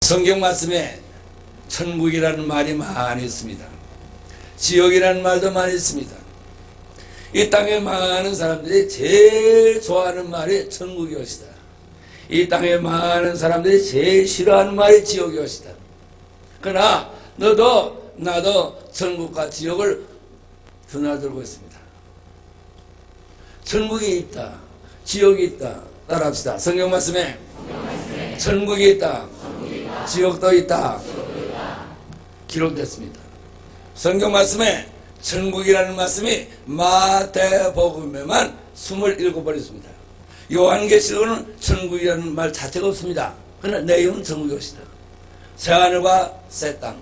성경 말씀에 천국이라는 말이 많이 있습니다. 지옥이라는 말도 많이 있습니다. 이 땅에 많은 사람들이 제일 좋아하는 말이 천국이 것이다. 이 땅에 많은 사람들이 제일 싫어하는 말이 지옥이 것이다. 그러나 너도 나도 천국과 지옥을 드나들고 있습니다. 천국이 있다, 지옥이 있다. 따라합시다. 성경 말씀에 천국이 있다, 지옥도 있다. 기록됐습니다. 성경 말씀에 천국이라는 말씀이 마태복음에만 27번 있습니다. 요한계시록은 천국이라는 말 자체가 없습니다. 그러나 내용은 천국이 것이다. 새하늘과 새 땅,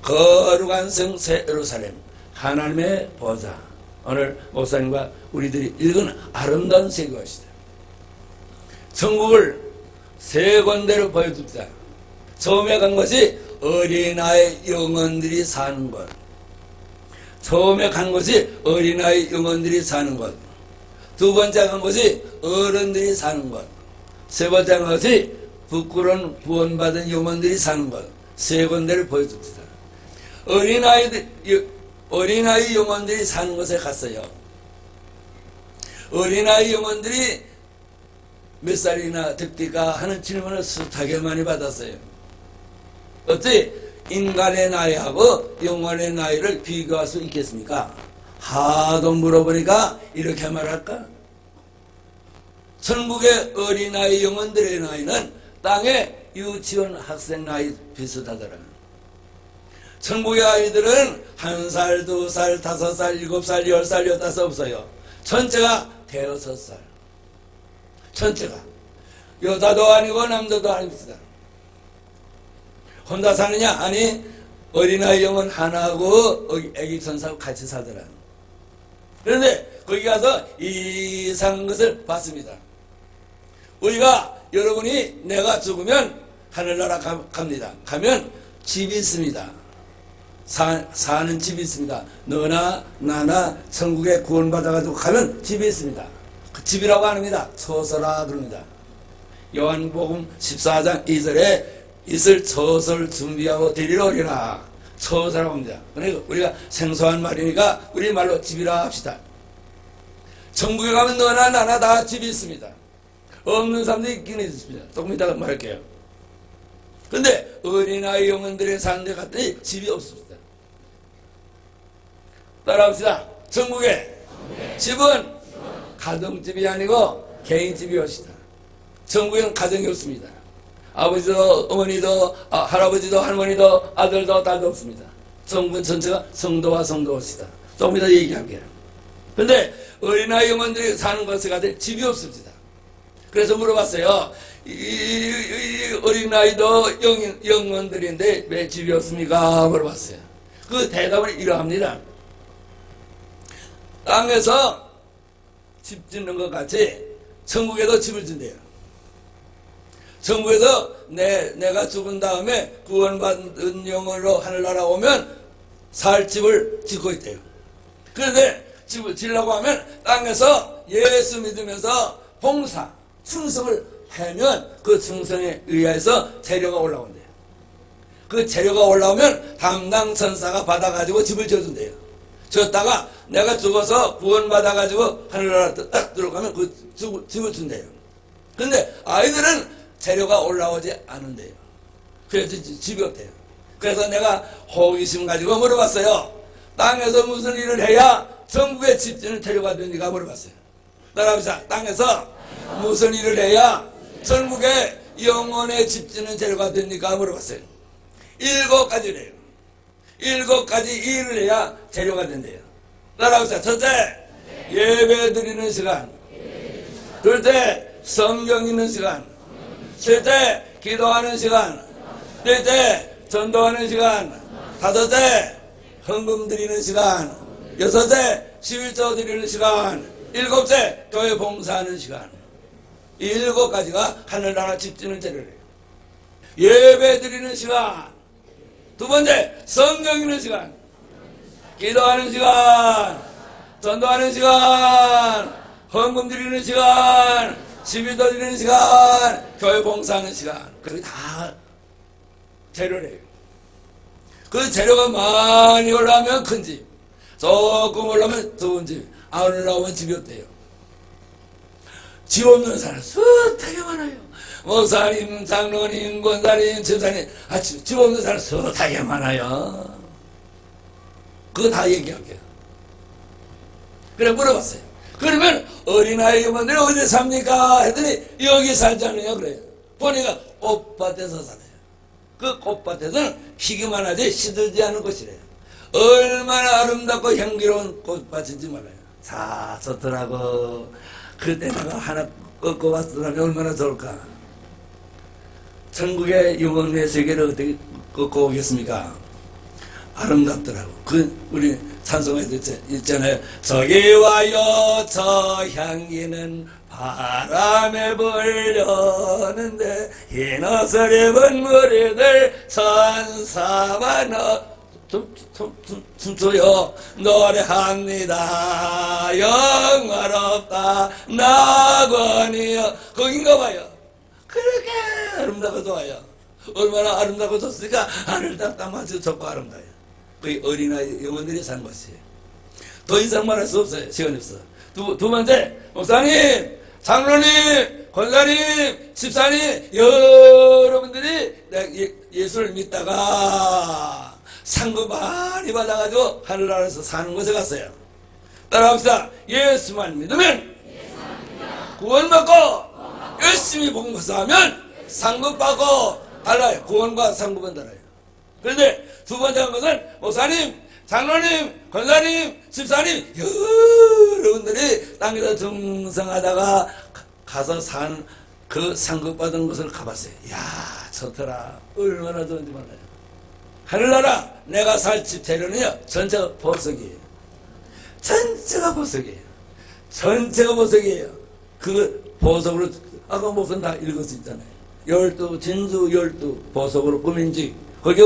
거룩한 성 새 예루살렘, 하나님의 보좌. 오늘 목사님과 우리들이 읽은 아름다운 세계가 것이다. 천국을 세 군데로 보여줍니다. 처음에 간 것이 어린아이 영혼들이 사는 것. 처음에 간 것이 어린아이 영혼들이 사는 것. 두 번째 간 것이 어른들이 사는 것. 세 번째 간 것이 부끄러운 구원받은 영혼들이 사는 것. 세 군데를 보여줍니다. 어린아이 영혼들이 사는 곳에 갔어요. 어린아이 영혼들이 몇 살이나 됩니까? 하는 질문을 숱하게 많이 받았어요. 어찌 인간의 나이하고 영혼의 나이를 비교할 수 있겠습니까? 하도 물어보니까 이렇게 말할까? 천국의 어린아이 영혼들의 나이는 땅의 유치원 학생 나이 비슷하더라. 천국의 아이들은 1살, 2살, 5살, 7살, 10살, 15살 없어요. 전체가 대여섯 살. 전체가. 여자도 아니고 남자도 아닙니다. 혼자 사느냐? 아니, 어린아이 영혼 하나하고 애기 천사하고 같이 살더라. 그런데 거기 가서 이상한 것을 봤습니다. 우리가 여러분이 내가 죽으면 하늘나라 갑니다. 가면 집이 있습니다. 사는 집이 있습니다. 너나 나나 천국에 구원받아가지고 가면 집이 있습니다. 그 집이라고 안 합니다. 처소라 그럽니다. 요한복음 14장 2절에 있을 처소를 준비하고 데리러 오리라. 처소라고 합니다. 그러니까 우리가 생소한 말이니까 우리 말로 집이라 합시다. 천국에 가면 너나 나나 다 집이 있습니다. 없는 사람도 있긴 있습니다. 조금 이따가 말할게요. 근데 어린아이 영혼들이 사는 데 갔더니 집이 없습니다. 따라합시다. 천국에 집은 가정집이 아니고 개인집이 것이다. 천국에는 가정이 없습니다. 아버지도 어머니도 할아버지도 할머니도 아들도 딸도 없습니다. 천국은 전체가 성도와 성도것이다. 조금 이따 얘기할게요. 그런데 어린아이 영혼들이 사는 곳에 가더니 집이 없습니다. 그래서 물어봤어요. 이 어린아이도 영혼들인데 왜 집이 없습니까? 물어봤어요. 그 대답을 이러합니다. 땅에서 집 짓는 것 같이 천국에도 집을 짓대요. 천국에서 내가 죽은 다음에 구원받은 영혼으로 하늘나라 오면 살 집을 짓고 있대요. 그런데 집을 지으려고 하면 땅에서 예수 믿으면서 봉사, 충성을 하면 그 충성에 의해서 재료가 올라온대요. 그 재료가 올라오면 담당 천사가 받아가지고 집을 지어준대요. 지었다가 내가 죽어서 구원받아가지고 하늘나라 딱 들어가면 그 집을 준대요. 근데 아이들은 재료가 올라오지 않은데요. 그래서 집이 없대요. 그래서 내가 호기심 가지고 물어봤어요. 땅에서 무슨 일을 해야 천국에 집 짓는 재료가 되니까 물어봤어요. 따라합시다. 땅에서 무슨 일을 해야 천국에 영혼의 집 짓는 재료가 됩니까? 물어봤어요. 7가지래요. 7가지 일을 해야 재료가 된대요. 따라합시다. 첫째, 예배 드리는 시간. 둘째, 성경 읽는 시간. 셋째, 기도하는 시간. 넷째, 전도하는 시간. 다섯째, 헌금 드리는 시간. 여섯째, 11조 드리는 시간. 일곱째, 교회 봉사하는 시간. 이 7가지가 하늘나라 집 짓는 재료래요. 예배 드리는 시간. 두 번째, 성경 읽는 시간. 기도하는 시간. 전도하는 시간. 헌금 드리는 시간. 11조 드리는 시간. 교회 봉사하는 시간. 그게 다 재료래요. 그 재료가 많이 올라오면 큰 집, 조금 올라오면 좋은 집, 안 올라오면 집이 없대요. 집 없는 사람 수되게 많아요. 목사님, 장로님, 권사님, 집사님, 집 없는 사람 수되게 많아요. 그거 다 얘기할게요. 그래 물어봤어요. 그러면 어린아이 어머니는 어디 삽니까? 했더니 여기 살지 않느냐 그래요. 보니까 꽃밭에서 살아요. 그 꽃밭에서는 피기만 하지 시들지 않은 곳이래요. 얼마나 아름답고 향기로운 꽃밭인지 몰라요. 자, 좋더라고. 그때 내가 하나 꺾어 왔더라면 얼마나 좋을까. 천국의 영혼의 세계를 어떻게 꺾어 오겠습니까? 아름답더라고. 우리 찬송에도 있잖아요. 저기 와요, 저 향기는 바람에 불려오는데, 흰 옷을 입은 무리들 천사만 춤춰요. 노래합니다. 영화롭다, 낙원이여. 거긴가 봐요. 그렇게 아름답고 좋아요. 얼마나 아름답고 좋습니까? 하늘 땅 맞춰 좋고 아름다워요. 거의 어린아이 영혼들이 산 곳이에요. 더 이상 말할 수 없어요. 시간이 없어. 두 번째, 목사님, 장로님, 권사님, 집사님, 여러분들이 예수를 믿다가 상급 많이 받아가지고 하늘나라에서 사는 곳에 갔어요. 따라합시다. 예수만 믿으면 구원받고, 열심히 봉사하면 상급받고 달라요. 구원과 상급은 달라요. 그런데 두 번째 한 것은 목사님, 장로님, 권사님, 집사님, 여러분들이 땅에서 중생하다가 가서 산 그 상급받은 곳을 가봤어요. 이야, 좋더라. 얼마나 좋은지 몰라요. 하늘나라 내가 살 집 대로는요, 전체가 보석이에요. 전체가 보석이에요. 전체가 보석이에요. 그 보석으로, 아까 목사님 다 읽을 수 있잖아요. 12 진주 12 보석으로 꾸민 집, 거기에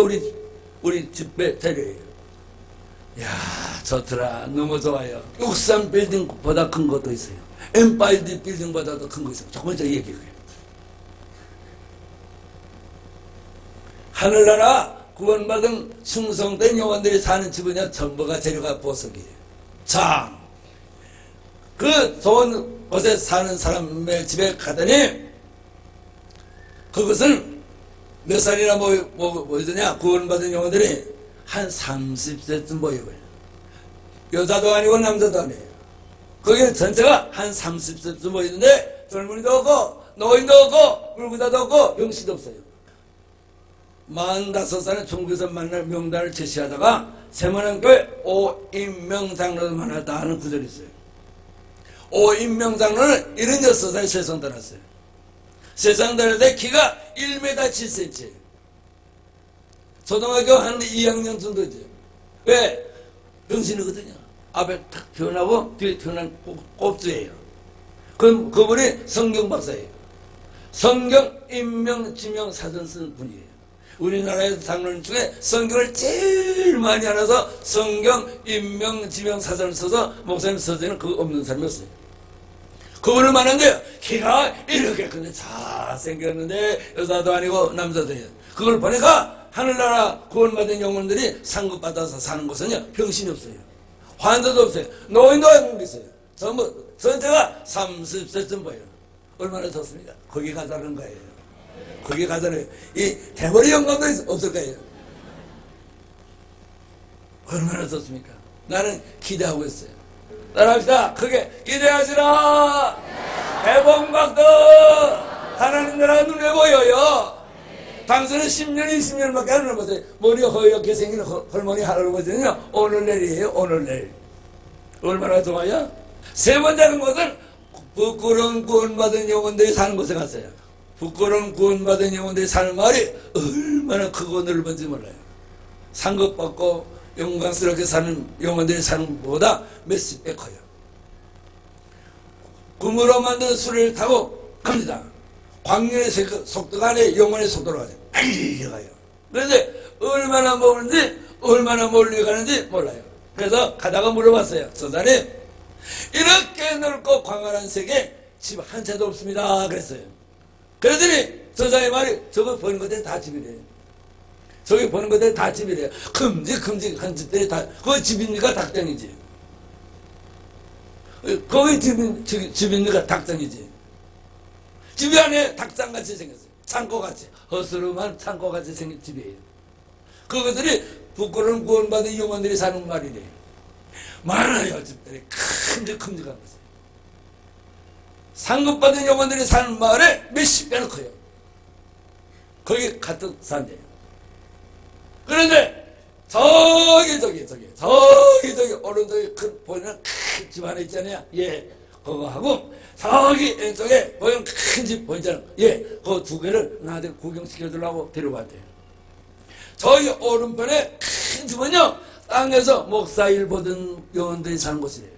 우리 집배 대로예요. 이야, 좋더라. 너무 좋아요. 63 빌딩보다 큰 것도 있어요. 엠파이어 빌딩보다도 큰 거 있어요. 조금 더 얘기해요. 하늘나라 구원받은 충성된 영혼들이 사는 집은요, 전부가 재료가 보석이에요. 자, 그 좋은 곳에 사는 사람의 집에 가더니 그것은 몇 살이나 모이더냐? 구원받은 영혼들이 한 30세쯤 모여요. 여자도 아니고 남자도 아니에요. 거기는 전체가 한 30세쯤 모이는데 젊은이도 없고 노인도 없고 물부자도 없고 병시도 없어요. 45살에 중국에서 만날 명단을 제시하다가 세만한교회 오인명장로를 만났다 하는 구절이 있어요. 오인명장로는 76살에 세상 떠났어요. 세상 떠날 때 키가 1m 7cm. 초등학교 한 2학년 정도 되죠. 왜? 병신이거든요. 앞에 탁 태어나고 뒤에 태어난 꼽주예요. 그분이 성경 박사예요. 성경 인명 지명 사전 쓴 분이에요. 우리나라의 장로님 중에 성경을 제일 많이 알아서 성경 인명 지명 사전을 써서 목사님 서재는 그거 없는 사람이 없어요. 그분을 만났는데요, 키가 이렇게 큰데 잘생겼는데 여자도 아니고 남자도예요. 그걸 보니까 하늘나라 구원받은 영혼들이 상급받아서 사는 곳은요, 병신이 없어요. 환자도 없어요. 노인도 안 있어요. 전부 전체가 30세쯤 보여요. 얼마나 좋습니까? 거기 가자는 거예요. 거기 가자는, 이 대머리 영감도 없을 거예요. 얼마나 좋습니까? 나는 기대하고 있어요. 따라합시다. 크게 기대하시라. 대봉박도 하나님 나라 눈에 보여요. 당신은 10년, 20년밖에 안 남았어요. 머리 허옇게 생긴 할머니 할아버지는요, 오늘 내일이에요. 오늘 내일. 얼마나 좋아요? 세 번째 하는 것은 부끄러운 구원받은 영혼들이 사는 곳에 갔어요. 부끄러운 구원받은 영혼들이 사는 마을이 얼마나 크고 넓은지 몰라요. 상급받고 영광스럽게 사는 영혼들이 사는 것보다 몇십 배 커요. 금으로 만든 수레를 타고 갑니다. 광년의 속도가 아니라 영혼의 속도로 가요. 달려가요. 그런데 얼마나 먹는지, 얼마나 멀리 가는지 몰라요. 그래서 가다가 물어봤어요. 선사님, 이렇게 넓고 광활한 세계 집 한 채도 없습니다. 그랬어요. 그러더니 선사의 말이 저거 보는 것에 다 집이래요. 저기 보는 것들이 다 집이래요. 큼직큼직한 집들이 다, 그거 집입니까? 닭장이지. 거기 집입니까? 닭장이지. 집이 안에 닭장같이 생겼어요. 창고같이. 허스름한 창고같이 생긴 집이에요. 그것들이 부끄러운 구원받은 영혼들이 사는 말이래요. 많아요, 집들이. 큼직큼직한 것이. 상급받은 영혼들이 사는 마을에 몇십 배는 커요. 거기 가득 산대요. 그런데 저기 오른쪽에 보이는 큰 집 하나 있잖아요. 예, 그거 하고 저기 왼쪽에 보이는 큰 집 보이잖아요. 예, 그 두 개를 나한테 구경시켜주려고 데려갔대요. 저기 오른편에 큰 집은요, 땅에서 목사일 보던 영혼들이 사는 곳이래요.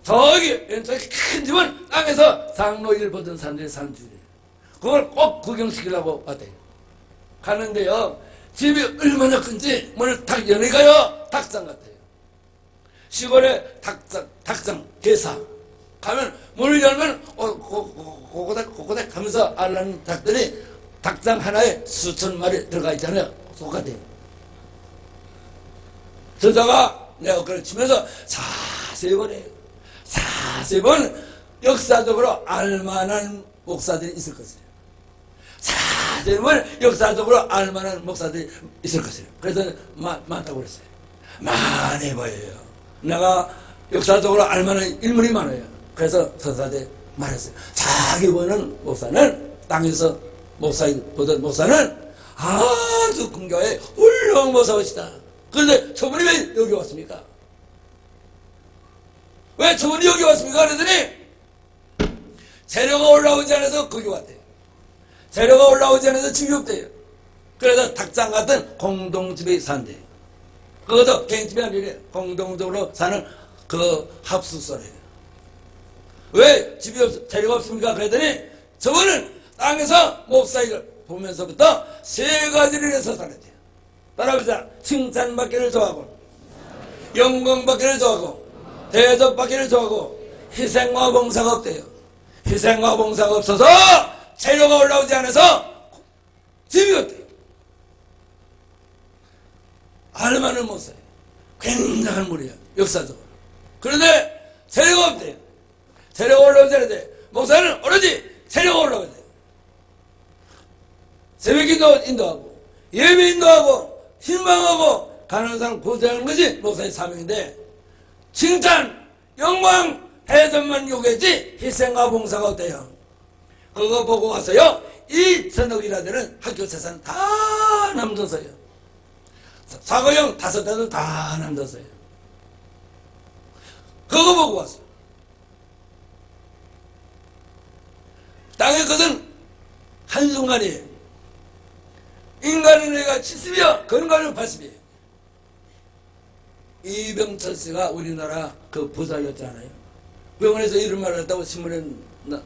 저기 왼쪽에 큰 집은 땅에서 장로일 보던 사람들이 사는 집이래요. 그걸 꼭 구경시키려고 왔대요. 가는데요, 집이 얼마나 큰지 문을 탁 여니까요, 닭장 같아요. 시골에 닭장 개사 가면 문을 열면 고고닥 하면서 알라는 닭들이 닭장 하나에 수천 마리 들어가 있잖아요. 똑같아요. 저자가 내가 그걸 치면서 자세히 보네요. 자세히 보면 역사적으로 알만한 목사들이 있을 것이에요. 자세히 보면 역사적으로 알만한 목사들이 있을 것이에요. 그래서 많다고 그랬어요. 많이 보여요. 내가 역사적으로 알만한 인물이 많아요. 그래서 서사대 말했어요. 자기 보는 목사는 땅에서 보던 목사는 아주 근교에 훌륭한 목사이시다. 그런데 저분이 왜 여기 왔습니까? 왜 저분이 여기 왔습니까? 그랬더니 재료가 올라오지 않아서 거기 왔대요. 재료가 올라오지 않아서 집이 없대요. 그래서 닭장 같은 공동집에 산대요. 그것도 개인집이 아니래요. 공동적으로 사는 그 합숙소래요. 왜 집이 재료가 없습니까? 그랬더니 저분은 땅에서 목사일을 보면서부터 세 가지를 해서 살았대요. 따라합시다. 칭찬받기를 좋아하고, 영광받기를 좋아하고, 대접받기를 좋아하고, 희생과 봉사가 없대요. 희생과 봉사가 없어서 재료가 올라오지 않아서 집이 없대요. 알만한 목사예요. 굉장한 무리야, 역사적으로. 그런데 재료가 없대요. 재료가 올라오지 않아요. 목사는 오로지 재료가 올라오야 돼요. 새벽기도 인도하고, 예배 인도하고, 신방하고, 가는 사람 구제하는 것이 목사의 사명인데, 칭찬, 영광, 대접만 요구했지 희생과 봉사가 없대요. 그거 보고 와서요, 이 전역이라는 학교 재산 다 남겼어요. 사고형 5대도 다 남겼어요. 그거 보고 왔어요. 땅의 것은 한순간이에요. 인간의 나이가 70이요, 건강은 80이에요. 이병철 씨가 우리나라 그 부사였잖아요. 병원에서 이런 말을 했다고 신문에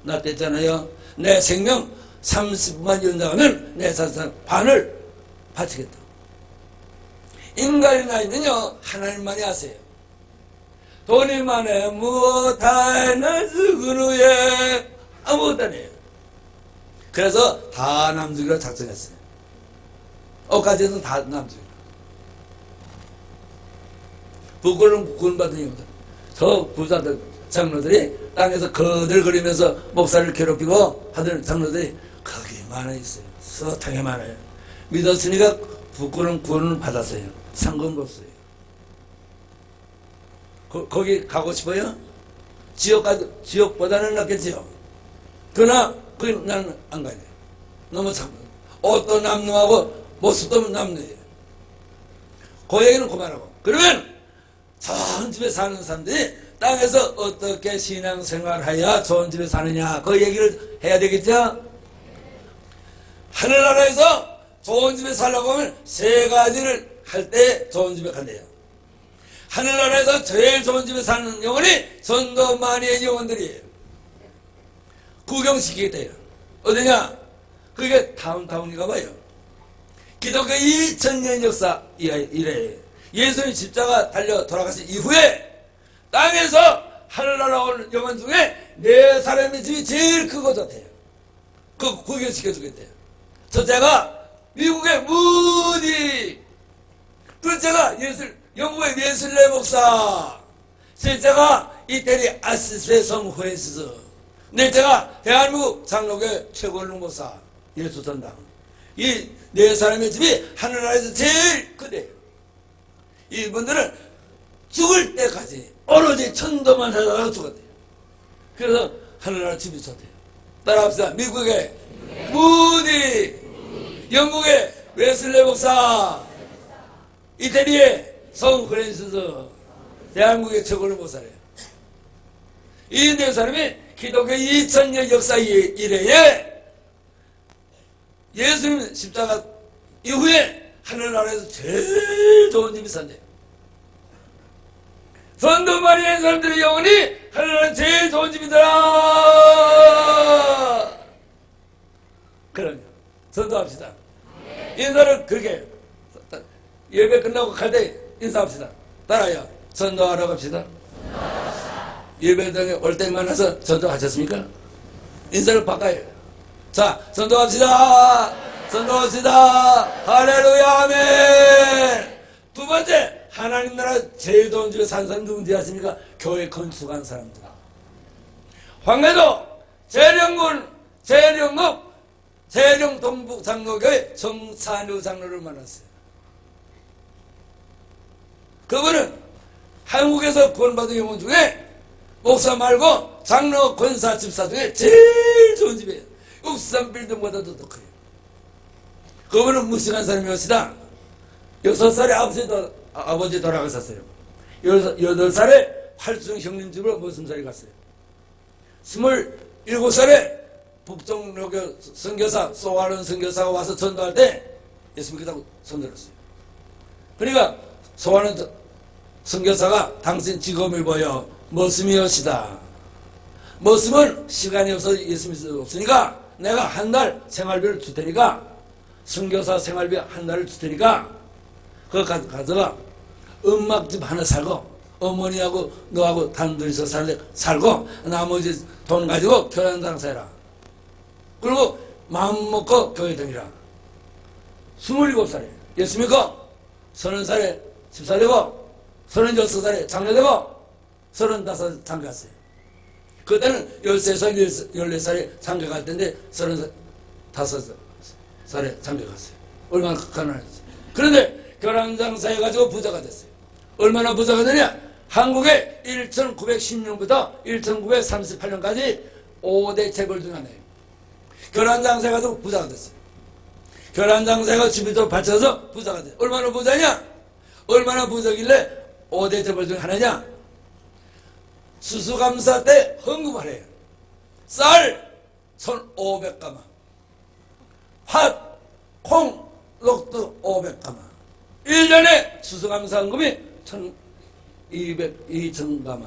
났댔잖아요. 내 생명 30분만 연장하면 내 자산 반을 바치겠다. 인간의 나이는요, 하나님만이 아세요. 돈이 많아 무엇 하나 쓰그루에 아무것도 안 해요. 그래서 다 남주기로 작정했어요. 어까지는 다 남주기로. 부끄러운 구원받은 영들, 저 부자들, 장로들이 땅에서 거들거리면서 목사를 괴롭히고 하던 장로들이 거기 많아 있어요. 서탕에 많아요. 믿었으니까 부끄러운 구원을 받았어요. 상관없어요. 거기 가고 싶어요? 지옥보다는 낫겠지요. 그러나 거기 나는 안 가야 돼. 너무 참 옷도 남루하고 모습도 남루해요. 그 얘기는 그만하고. 그러면 좋은 집에 사는 사람들이 땅에서 어떻게 신앙생활해야 좋은 집에 사느냐, 그 얘기를 해야 되겠죠? 하늘나라에서 좋은 집에 살려고 하면 세 가지를 할 때 좋은 집에 간대요. 하늘나라에서 제일 좋은 집에 사는 영혼이 전도 마니의 영혼들이에요. 구경시키겠대요. 어디냐? 그게 다운타운인가 봐요. 기독교 2000년 역사 이래 예수님 십자가 달려 돌아가신 이후에 땅에서 하늘나라 온 영혼 중에 4사람의 집이 제일 크고 좋대요. 그거 구경시켜주겠대요. 첫째가 미국의 무디 둘째가 영국의 웨슬레 목사, 셋째가 이태리 아시세 성 프랜시스, 넷째가 대한민국 장로교회 최고령 목사 예수전당. 이 네 사람의 집이 하늘나라에서 제일 크대요. 이분들은 죽을 때까지 오로지 천도만 하다가 죽었대요. 그래서 하늘나라 집이 좋대요. 따라합시다. 미국의 무디, 영국의 웨슬레 목사, 이태리의 성 프랜시스, 대한민국의 최고령 목사래요. 이 네 사람이 기독교 2000년 역사 이래에 예수님 십자가 이후에 하늘나라에서 제일 좋은 집이 산대요. 선도 많이 한 사람들의 영혼이 하늘나라 제일 좋은 집이다. 그럼요. 선도합시다. 인사를 그렇게 예배 끝나고 갈 때 인사합시다. 따라요. 선도하러 갑시다. 예배당에 올 때만 와서 선도하셨습니까? 인사를 바꿔요. 자, 선도합시다. 선도합시다. 할렐루야, 아멘. 두 번째, 하나님 나라 제일 좋은 집에 산 사람 누군지 아십니까? 교회 건축한 사람들. 황해도 재령군, 재령 동북 장로교회 정찬우 장로를 만났어요. 그분은 한국에서 구원받은 영혼 중에 목사 말고 장로 권사 집사 중에 제일 좋은 집이에요. 옥상 빌딩보다도 더 커요. 그분은 무식한 사람이었시다. 6살에 아버지 돌아가셨어요. 8살에 팔순 형님 집으로 모슴살이 갔어요. 27살에 북종로교 선교사 소아론 선교사가 와서 전도할 때 예수 믿겠다고 손들었어요. 그러니까 소아론 선교사가 당신 직업이 뭐여? 머슴이었시다. 머슴은 시간이 없어서 예수 믿을 수 없으니까 내가 한 달 생활비를 줄 테니까, 선교사 생활비 한 달을 줄 테니까 그거 가져가 음악집 하나 살고 어머니하고 너하고 단둘이서 살고 나머지 돈 가지고 교회당사 해라. 그리고 마음 먹고 교회 다니라. 27살에 예수 믿고 30살에 집사 되고 36살에 장로 되고 35살에 장가갔어요. 그때는 13살, 14살에 장가갈 때인데 35살에 장가갔어요. 얼마나 가난했어요. 그런데 교란장사 해가지고 부자가 됐어요. 얼마나 부자가 되냐? 한국에 1910년부터 1938년까지 5대 재벌 중 하나예요. 교란장사 해가지고 부자가 됐어요. 교란장사 해가지고 집이 받쳐서 부자가 됐어요. 얼마나 부자냐? 얼마나 부자길래 5대 재벌 중 하나냐? 수수감사 때 헌금을 해요. 쌀 1,500가마, 팥, 콩, 녹두 500가마. 1년에 수수감사 헌금이 2,000가마.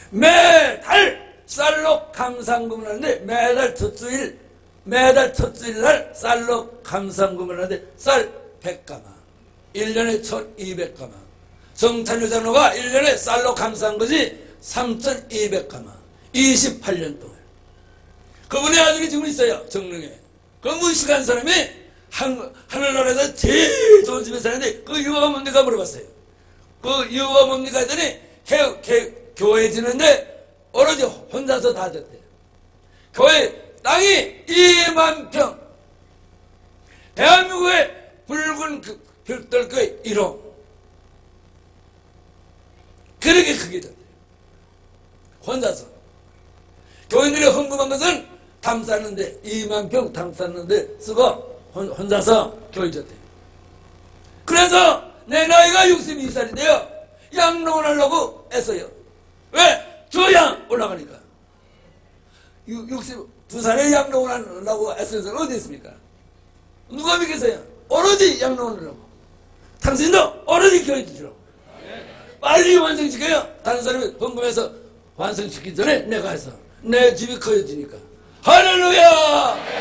매달 쌀로 감사헌금을 하는데 매달 첫 주일 날 쌀로 감사헌금을 하는데 쌀 100가마. 1년에 1,200가마. 정찬유 장로가 1년에 쌀로 감사한 것이 3,200가마. 28년 동안. 그분의 아들이 지금 있어요. 정릉에. 그 무식한 사람이 하늘나라에서 제일 좋은 집에 사는데 그 이유가 뭡니까 물어봤어요. 그 이유가 뭡니까 했더니 교회 지는데 오로지 혼자서 다 졌대요. 교회 땅이 2만 평. 대한민국의 붉은 벽돌교회 1호. 그렇게 크게 됐대요. 혼자서. 교인들이 헌금한 것은 담 쌌는데 2만 평 담 쌌는데 쓰고 혼자서 교회 졌대요. 그래서 내 나이가 62살인데요. 양로를 하려고 애써요. 왜? 조양 올라가니까. 62살에 양로를 하려고 애쓰는 사람 어디 있습니까? 누가 믿겠어요? 오로지 양로를 하려고. 당신도 오로지 교회 주시라고. 빨리 완성시켜요. 다른 사람이 헌금해서 완성시키기 전에 내가 해서 내 집이 커져지니까. 할렐루야!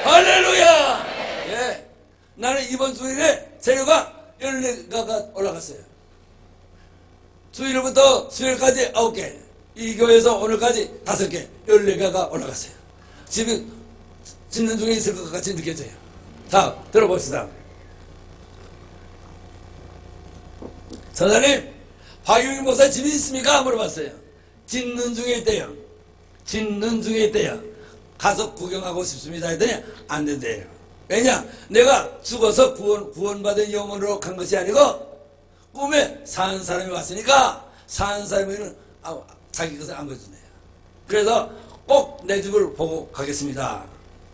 할렐루야! 예. 나는 이번 주일에 재료가 14가가 올라갔어요. 주일부터 수요일까지 9개. 이 교회에서 오늘까지 5개. 14가가 올라갔어요. 집이 짓는 중에 있을 것 같이 느껴져요. 자, 들어봅시다. 선생님, 박용희 목사 집이 있습니까? 물어봤어요. 짓는 중에 있대요. 짓는 중에 있대요. 가서 구경하고 싶습니다. 했더니 안 된대요. 왜냐? 내가 죽어서 구원받은 영혼으로 간 것이 아니고 꿈에 산 사람이 왔으니까 산 사람에는 자기 것을 안 보여준대요. 그래서 꼭 내 집을 보고 가겠습니다.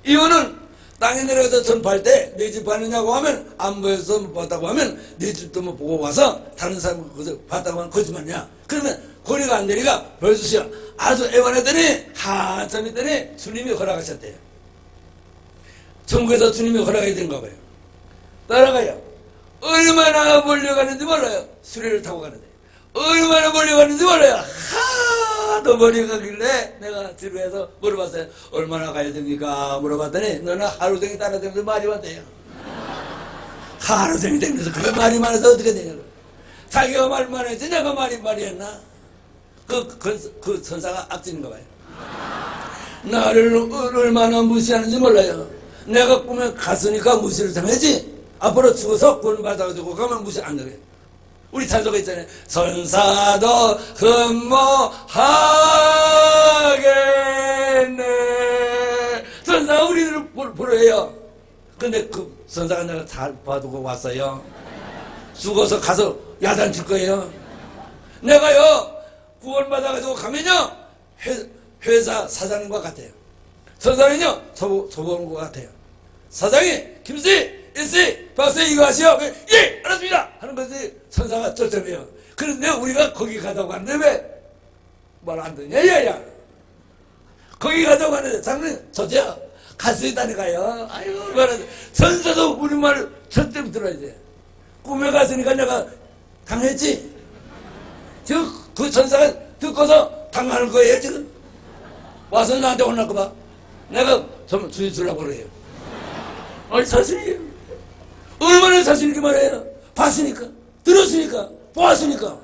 이유는 땅에 내려가서 전파할 때 내 집 봤느냐고 하면 안 보여서 못 봤다고 하면 내 집도 못 보고 와서 다른 사람 것을 봤다고 하면 거짓말이냐. 그러면 고리가 안 되니까 보여주시오. 아주 애원했더니 한참 있더니 주님이 허락하셨대요. 천국에서 주님이 허락이 된가 봐요. 따라가요. 얼마나 몰려가는지 몰라요. 수레를 타고 가는데 얼마나 몰려가는지 몰라요. 하도 몰려가길래 내가 지루해서 물어봤어요. 얼마나 가야 됩니까? 물어봤더니 너는 하루 종일 따라다니면서 말이 많대요. 하루 종일 다니면서 그게 말이 많아서 어떻게 되냐고. 자기가 말만 했지 내가 말이 했나? 그 천사가 악질인가 봐요. 나를 얼마나 무시하는지 몰라요. 내가 꿈에 갔으니까 무시를 당하지. 앞으로 죽어서 구원 받아가지고 가면 무시 안 그래. 우리 찬송가 있잖아요. 선사도 흠모하겠네. 선사가 우리를 부르해요. 근데 그 선사가 내가 잘 봐두고 왔어요. 죽어서 가서 야단칠 거예요. 내가요 구원 받아가지고 가면요 회사 사장님과 같아요. 선사는요 저보는 것 같아요. 사장이 김씨 일씨 박씨 이거 하시오. 예 알았습니다 하는 것이 천사가 초점이에요. 그런데 우리가 거기 가자고 하는데 왜 말 안 듣냐 야야. 거기 가자고 하는데 장님 저죠 갈 수 있다니까요. 아이고 말하지. 천사도 우리 말 절대 들어야 돼. 꿈에 갔으니까 내가 당했지. 지금 그 천사가 듣고서 당하는 거예요 지금. 와서 나한테 혼날까 봐. 내가 좀 주의 주려고 그래요. 아니 사실이에요. 얼마나 자신 있게 말해요. 봤으니까 들었으니까 보았으니까.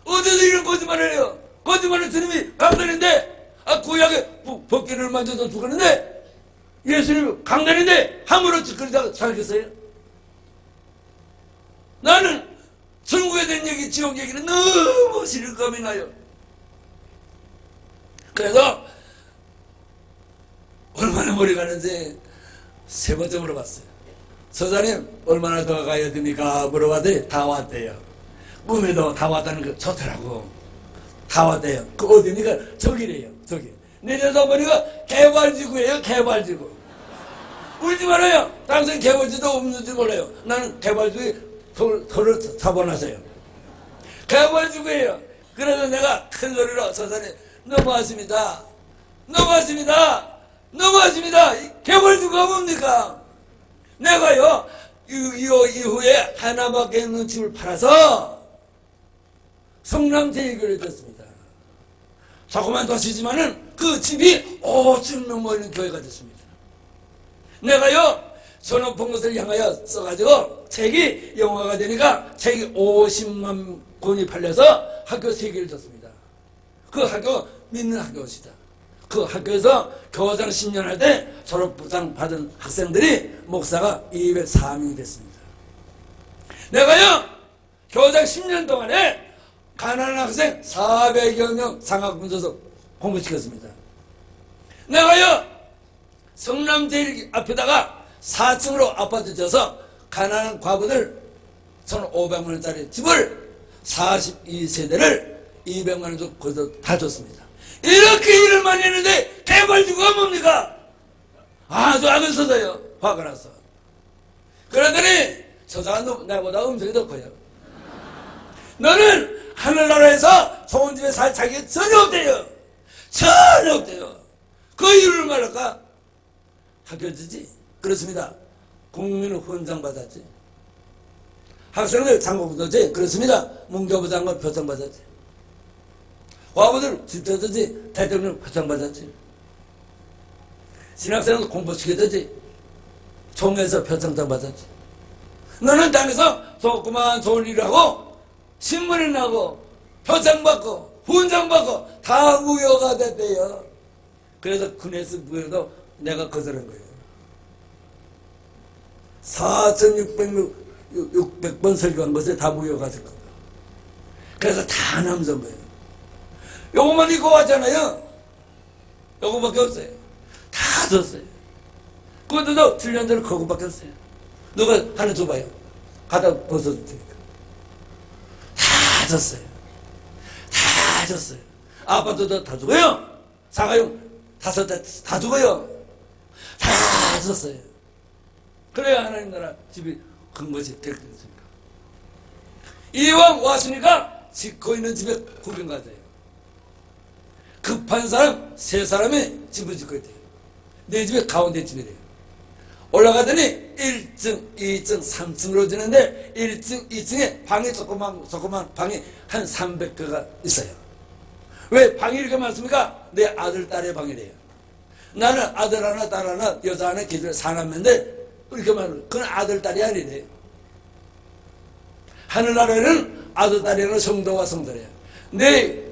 어디서 이런 거짓말을 해요. 거짓말을 주님이 강단인데 구약에 벗기를 만져서 죽었는데 예수님이 강단인데 함부로 짓거리다가 살겠어요. 나는 천국에 대한 얘기 지옥 얘기는 너무 실감이 나요. 그래서 얼마나 멀리 가는지 3번째 물어봤어요. 서사님 얼마나 더 가야 됩니까? 물어봤더니 다 왔대요. 꿈에도 다 왔다는 거 좋더라고. 다 왔대요. 그 어디니까 저기래요. 저기 내려다 보니까 개발지구예요. 개발지구. 울지 말아요. 당신 개발지도 없는지 몰라요. 나는 개발지구에 돌을 잡아놨어요. 개발지구예요. 그래서 내가 큰 소리로 서사님 넘어왔습니다. 넘어왔습니다. 넘어왔습니다. 개발지구가 뭡니까? 내가요 이후에 하나밖에 없는 집을 팔아서 성남제일교를 됐습니다. 조그만 도시지만은 그 집이 50명 모이는 교회가 됐습니다. 내가요 손오픈 것을 향하여 써가지고 책이 영화가 되니까 책이 50만 권이 팔려서 학교 3개를 줬습니다. 그 학교 믿는 학교시다. 그 학교에서 교장 10년 할 때 졸업부장 받은 학생들이 목사가 204명이 됐습니다. 내가요 교장 10년 동안에 가난한 학생 400여 명 장학금 줘서 공부시켰습니다. 내가요 성남제일 앞에다가 4층으로 아파트 져서 가난한 과부들 1,500만원짜리 집을 42세대를 200만원 주고 거기서 다 줬습니다. 이렇게 일을 많이 했는데 개발지구가 뭡니까? 아주 악을 써서요. 화가 나서. 그러더니 저자가 나보다 음성이 더 커요. 너는 하늘나라에서 좋은 집에 살 자격이 전혀 없대요. 전혀 없대요. 그 이유를 말할까? 학교지지? 그렇습니다. 국민은 훈장 받았지. 학생들 장고부도지? 그렇습니다. 문교부 장관 표창 받았지. 과부들 집터졌지. 대통령 표창 받았지. 신학생은 공부시켜줬지. 총회에서 표창장 받았지. 너는 당에서 조그만 좋은 일을 하고 신문에 나고 표창 받고 훈장 받고 다 무효가 됐대요. 그래서 군에서 무효도 내가 거절한 거예요. 4,600명 600번 설교한 것에 다 무효가 될 겁니다. 그래서 다 남선 거예요. 요것만 입고 왔잖아요. 요거밖에 없어요. 다 줬어요. 그것도 7년 전에 그거밖에 없어요. 누가 하나 줘봐요. 갖다 벗어도 되니까. 다 줬어요. 다 줬어요. 아파트도 다 주고요. 사가용 5대 다 주고요. 다 줬어요. 그래야 하나님 나라 집이 큰 것이 될 것입니다. 이왕 왔으니까 짓고 있는 집에 구경 가세요. 급한 사람 3사람이 집을 짓고 있대요. 내 집에 가운데 집이래요. 올라가더니 1층, 2층, 3층으로 지는데 1층, 2층에 방이 조그만 방이 한 300개가 있어요. 왜 방이 이렇게 많습니까? 내 아들, 딸의 방이래요. 나는 아들 하나, 딸 하나, 여자 하나, 기존에 4남매인데 이렇게 많은 그건 아들, 딸이 아니래요. 하늘나라에는 아들, 딸이라는 성도와 성도래요. 내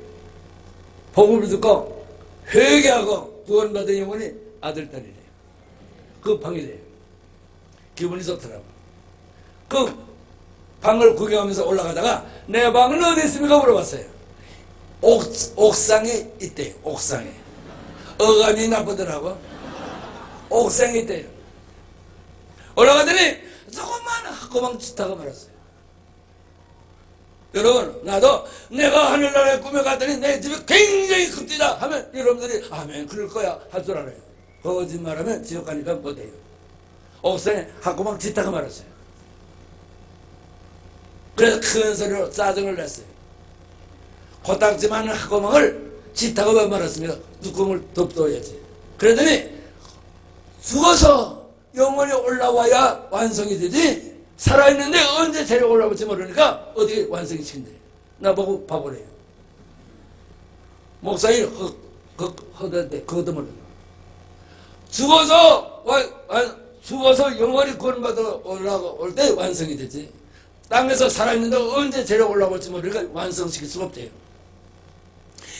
복음을 듣고 회개하고 구원받은 영혼이 아들, 딸이래요. 그 방이래요. 기분이 좋더라고. 그 방을 구경하면서 올라가다가 내 방은 어디 있습니까? 물어봤어요. 옥상에 있대요. 옥상에. 어감이 나쁘더라고. 옥상에 있대요. 올라가더니 조금만 학고방 짓다가 말았어요. 여러분, 나도 내가 하늘나라에 꿈에 갔더니 내 집이 굉장히 큽니다 하면 여러분들이 아멘 그럴 거야 할 줄 알아요. 거짓말하면 지옥 가니까 못해요. 옥상에 학고방 짓다가 말았어요. 그래서 큰 소리로 짜증을 냈어요. 코딱지 많은 학고방을 짓다가 왜 말았습니까? 뚜껑을 덮어야지. 그러더니 죽어서 영원히 올라와야 완성이 되지 살아있는데 언제 재력 올라올지 모르니까 어떻게 완성이 시킨대. 나보고 바보래요. 목사님 허던데 그것도 모르는 죽어서 영원히 구원받아 올라올 때 완성이 되지. 땅에서 살아있는데 언제 재력 올라올지 모르니까 완성시킬 수가 없대요.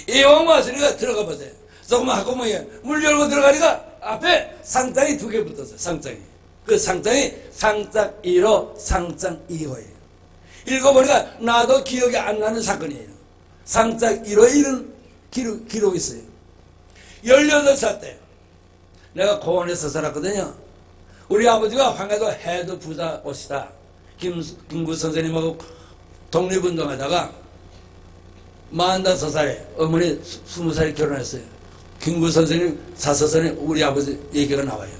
이 왕 왔으니까 들어가 보세요. 조금만 하고 뭐예요. 문 열고 들어가니까 앞에 상장이 2개 붙었어요. 상장이. 그 상장이 상장 1호, 상장 2호예요. 읽어보니까 나도 기억이 안 나는 사건이에요. 상장 1호에 이런 기록이 있어요. 18살 때 내가 고원에서 살았거든요. 우리 아버지가 황해도 해도 부자 오시다. 김구 선생님하고 독립운동하다가 45살에 어머니 20살에 결혼했어요. 김구 선생님 사서선에 우리 아버지 얘기가 나와요.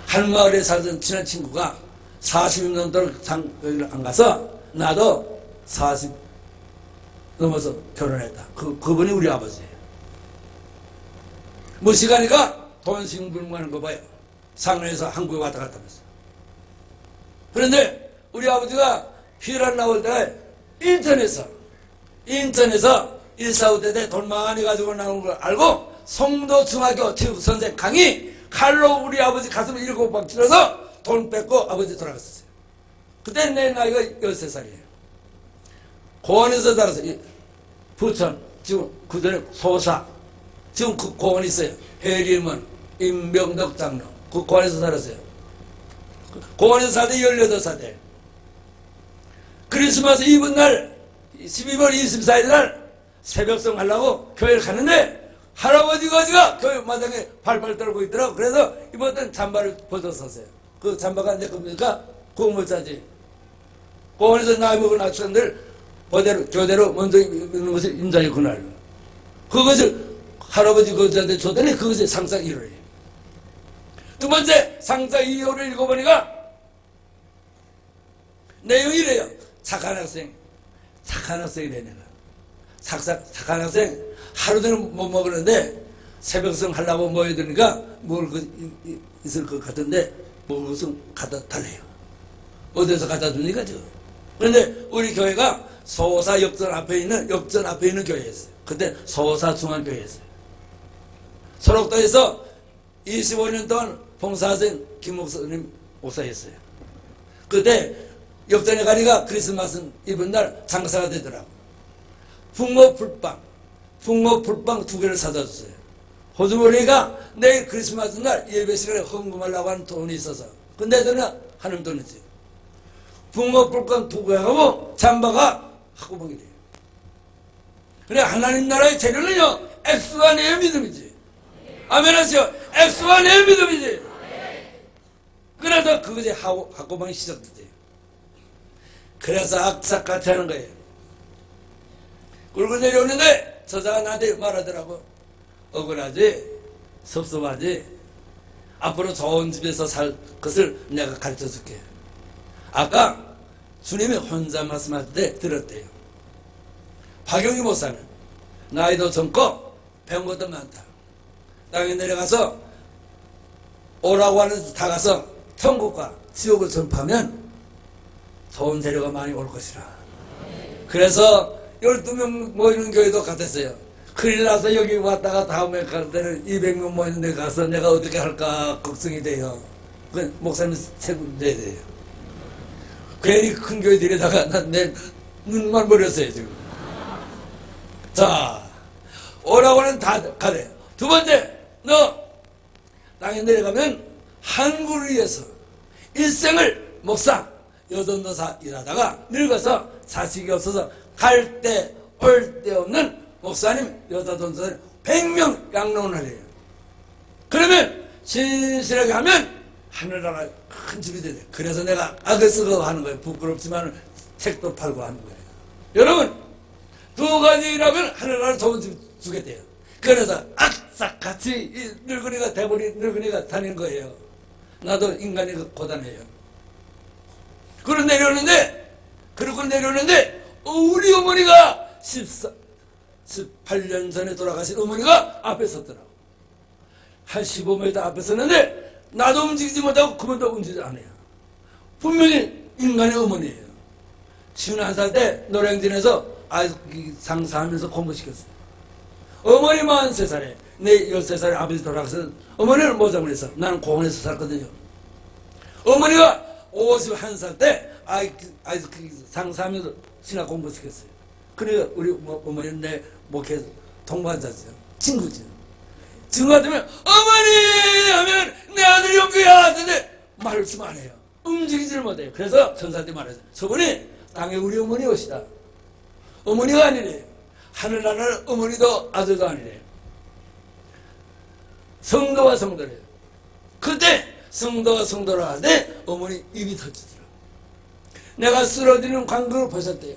한 마을에 살던 친한 친구가 40년 동안 장거리를 안 가서 나도 40 넘어서 결혼했다. 그분이 우리 아버지예요. 무식하니까 돈 싱불하는 거 봐요. 상해에서 한국에 왔다 갔다 하면서. 그런데 우리 아버지가 휴란 나올 때 인천에서 145대 돈 많이 가지고 나온 걸 알고 송도 중학교 체육선생 강의 칼로 우리 아버지 가슴을 7방 찔러서 돈 뺏고 아버지 돌아갔었어요. 그때 내 나이가 13살이에요. 고원에서 살았어요. 부천, 지금 그전에 소사, 지금 그 고원 있어요. 해림은, 임병덕 장로, 그 고원에서 살았어요. 고원에서 살때 18살 때. 크리스마스 이브 날, 12월 24일 날 새벽송 하려고 교회를 갔는데 할아버지 거지가 교회 마당에 발발 떨고 있더라고. 그래서 이번엔 잠바를 벗었었어요. 그 잠바가 내 겁니까? 그거 못 사지. 공원에서 나이 먹은 학생들 교대로 먼저 입는 것을 인자의 그날. 그것을 할아버지 거지한테 줬더니 그것이 상상 1호예요. 두 번째 상상 2호를 읽어보니까 내용이 이래요. 착한 학생이래 내가. 착한 학생 하루 종일 못 먹었는데 새벽성 하려고 모여드니까 먹을 것 있을 것 같은데 먹을 것은 갖다 달래요. 어디서 갖다 줍니까 지금? 그런데 우리 교회가 소사 역전 앞에 있는 교회였어요. 그때 소사 중앙교회였어요. 소록도에서 25년 동안 봉사하신 김 목사님 목사였어요. 그때 역전에 가니까 크리스마스 이번 날 장사가 되더라고. 풍모 풀빵 2개를 사다 줬어요. 호주머니가 내일 크리스마스 날 예배 시간에 헌금하려고 하는 돈이 있어서. 근데 저는 하는 돈이지. 붕어불감 두고하고 잠바가 하고봉이 돼요. 그래 하나님 나라의 재료는요 X가 내 믿음이지. 아멘 하시오. X가 내 믿음이지. 그래서 그것이 하고봉이 시작됐대요. 그래서 악착같이 하는 거예요. 굴고 내려오는데 저자가 나한테 말하더라고. 억울하지? 섭섭하지? 앞으로 좋은 집에서 살 것을 내가 가르쳐 줄게. 아까 주님이 혼자 말씀할 때 들었대요. 박영희 목사는 나이도 젊고 배운 것도 많다. 땅에 내려가서 오라고 하는 데 다 가서 천국과 지옥을 전파하면 좋은 재료가 많이 올 것이라. 그래서 12명 모이는 교회도 같았어요. 큰일 나서 여기 왔다가 다음에 갈 때는 200명 모이는 데 가서 내가 어떻게 할까 걱정이 돼요. 그 목사님 책임져야 돼요. 괜히 큰 교회 데려다가 난 내 눈만 버렸어요 지금. 자, 오라고는 다 가래. 두 번째, 너 땅에 내려가면 한국을 위해서 일생을 목사, 여전도사 일하다가 늙어서 자식이 없어서 갈 때 올 데 없는 목사님, 여자전도사님 100명 양로원을 해요. 그러면 신실하게 하면 하늘나라 큰 집이 되네. 그래서 내가 악을 쓰고 하는 거예요. 부끄럽지만 책도 팔고 하는 거예요. 여러분, 두 가지 일하면 하늘나라 좋은 집 주겠대요. 그래서 악착같이 늙은이가 대버린 늙은이가 다니는 거예요. 나도 인간이 고단해요. 그러고 내려오는데 우리 어머니가 18년 전에 돌아가신 어머니가 앞에 섰더라고. 한 15m 앞에 섰는데 나도 움직이지 못하고 그분도 움직이지 않아요. 분명히 인간의 어머니예요. 51살 때 노량진에서 상사하면서 공부시켰어요. 어머니 43살에 내 13살에 아버지 돌아가서 어머니를 모장을 해서 나는 공원에서 살거든요. 어머니가 51살 때 상사하면서 신학 공부시켰어요. 그러니까 우리 어머니는 내 목회 동반자죠. 친구죠. 친구가 되면 어머니 하면 내 아들 영규야 근데 말씀 안 해요. 움직이지를 못해요. 그래서 천사한테 말해요. 저분이 땅에 우리 어머니 오시다. 어머니가 아니래요. 하늘나라는 어머니도 아들도 아니래요. 성도와 성도래요. 그때 성도와 성도라 하는데 어머니 입이 터지더라고요. 내가 쓰러지는 광경을 보셨대요.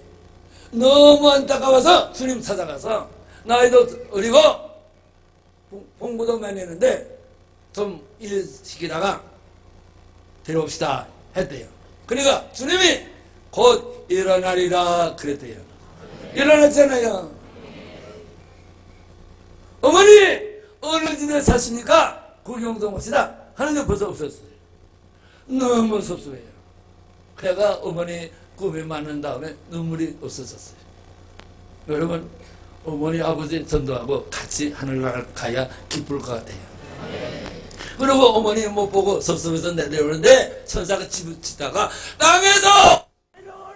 너무 안타까워서 주님 찾아가서 나이도 어리고 공부도 많이 했는데 좀 일 시키다가 데려옵시다 했대요. 그러니까 주님이 곧 일어나리라 그랬대요. 일어났잖아요. 어머니 어느 집에 사십니까? 구경도 옵시다 하는데 벌써 없었어요. 너무 섭섭해요. 내가 어머니 꿈에 맞는 다음에 눈물이 없어졌어요. 여러분 어머니 아버지 전도하고 같이 하늘나라 가야 기쁠 것 같아요. 그리고 어머니 못 보고 섭섭해서 내려오는데 천사가 집다가 땅에서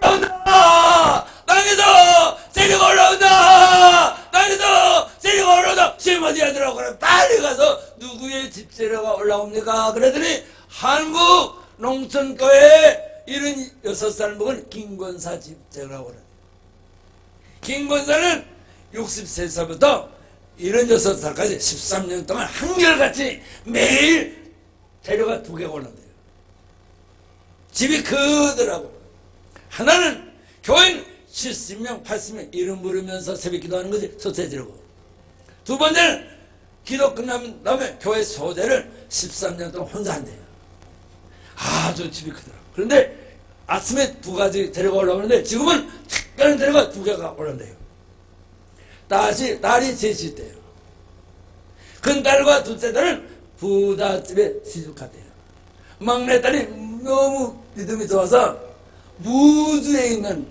올라온다. 땅에서 재료가 올라온다. 땅에서 재료가 올라온다. 지금 어디 하더라고. 그래 빨리 가서 누구의 집 재료가 올라옵니까? 그랬더니 한국 농촌교회 76살 먹은 김권사 집 재료라고 그래. 김권사는 63살부터 76살까지 13년 동안 한결같이 매일 재료가 2개가 올라온대요. 집이 크더라고. 하나는 교인 70명, 80명 이름 부르면서 새벽 기도하는 것이 첫째 재료고, 두 번째는 기도 끝나면 다음에 교회 소재를 13년 동안 혼자 한대요. 아주 집이 크더라고. 그런데 아침에 2가지 재료가 올라오는데 지금은 특별한 재료가 2개가 올라온대요. 딸이 셋이 있대요. 큰딸과 둘째 딸은 부잣집에 시집갔대요. 막내딸이 너무 믿음이 좋아서 무주에 있는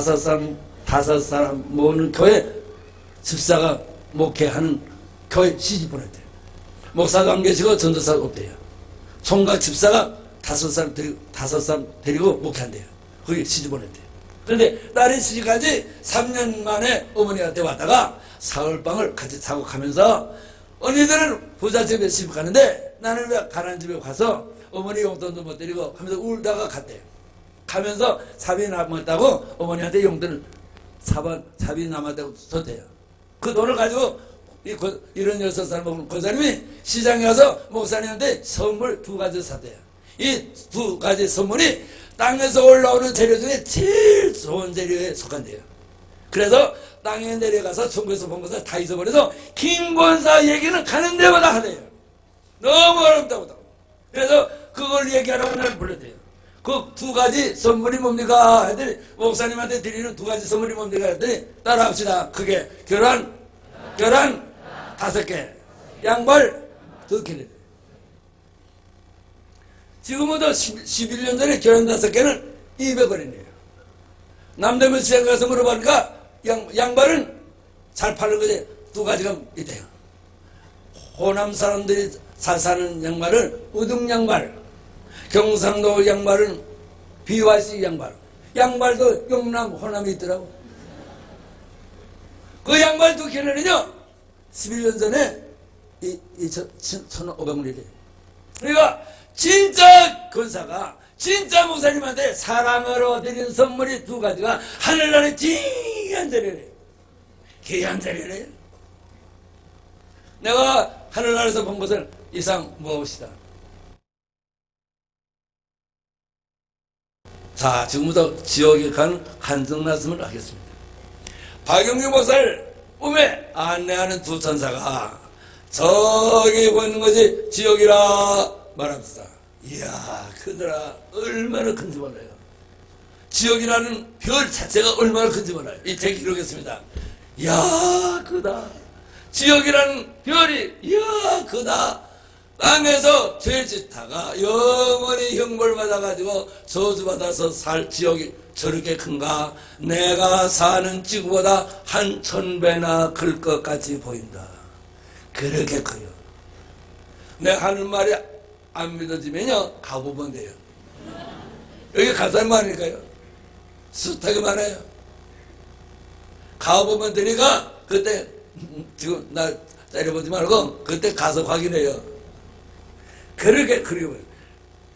5사람 모으는 교회 집사가 목회하는 교회 시집 보냈대요. 목사도 안 계시고 전도사가 없대요. 총각 집사가 5사람 데리고 목회한대요. 거기 시집 보냈대요. 그런데 딸이 시집까지 3년 만에 어머니한테 왔다가 사흘방을 같이 자고 가면서 언니들은 부잣집에 시집 가는데 나는 왜 가난한 집에 가서 어머니 용돈도 못 드리고 하면서 울다가 갔대요. 가면서 삽이 남았다고 어머니한테 용돈 삽이 남았다고 줬대요. 그 돈을 가지고 이런 6살 먹은 권사님이 시장에 가서 목사님한테 선물 2가지 샀대요. 이 2가지 선물이 땅에서 올라오는 재료 중에 제일 좋은 재료에 속한대요. 그래서 땅에 내려가서 천국에서 본 것을 다 잊어버려서 김권사 얘기는 가는 데마다 하대요. 너무 어렵다고. 그래서 그걸 얘기하라고 날 불렀대요. 그 2가지 선물이 뭡니까? 했더니 목사님한테 드리는 2가지 선물이 뭡니까? 했더니 따라합시다. 그게 계란 5개, 양발 2개. 지금부터 11년 전에 계란 5개는 200원이네요. 남대문 시장 가서 물어보니까 양발은 잘 파는 거지 2가지가 있대요. 호남 사람들이 잘 사는 양말은 우등 양말, 경상도 양말은 BYC 양말, 양발도 영남 호남이 있더라고. 그 양말 2개는요 11년 전에 1,500원이래요. 그러니까 진짜 권사가 진짜 목사님한테 사랑으로 드린 선물이 2가지가 하늘나라의 귀한 자리래요. 귀한 자리래요. 내가 하늘나라에서 본 것을 이상 모읍시다. 자, 지금부터 지옥에 간 한정 말씀을 하겠습니다. 박영규 목사를 꿈에 안내하는 2 천사가 저기 보이는 것이 지옥이라 말합니다. 이야, 그들아 얼마나 큰지 몰라요. 지옥이라는 별 자체가 얼마나 큰지 몰라요. 이 책 기록했습니다. 이야, 크다. 지옥이라는 별이 이야, 크다. 땅에서 죄짓다가 영원히 형벌 받아가지고 저주받아서 살 지옥이 저렇게 큰가? 내가 사는 지구보다 한 1000배나 클 것 같이 보인다. 그렇게 커요. 내 하는 말이 안 믿어지면요 가보면 돼요. 여기 가사는 많으니까요. 숱하게 많아요. 가보면 되니까 그때 지금 나 때려보지 말고 그때 가서 확인해요. 그렇게 그리워요.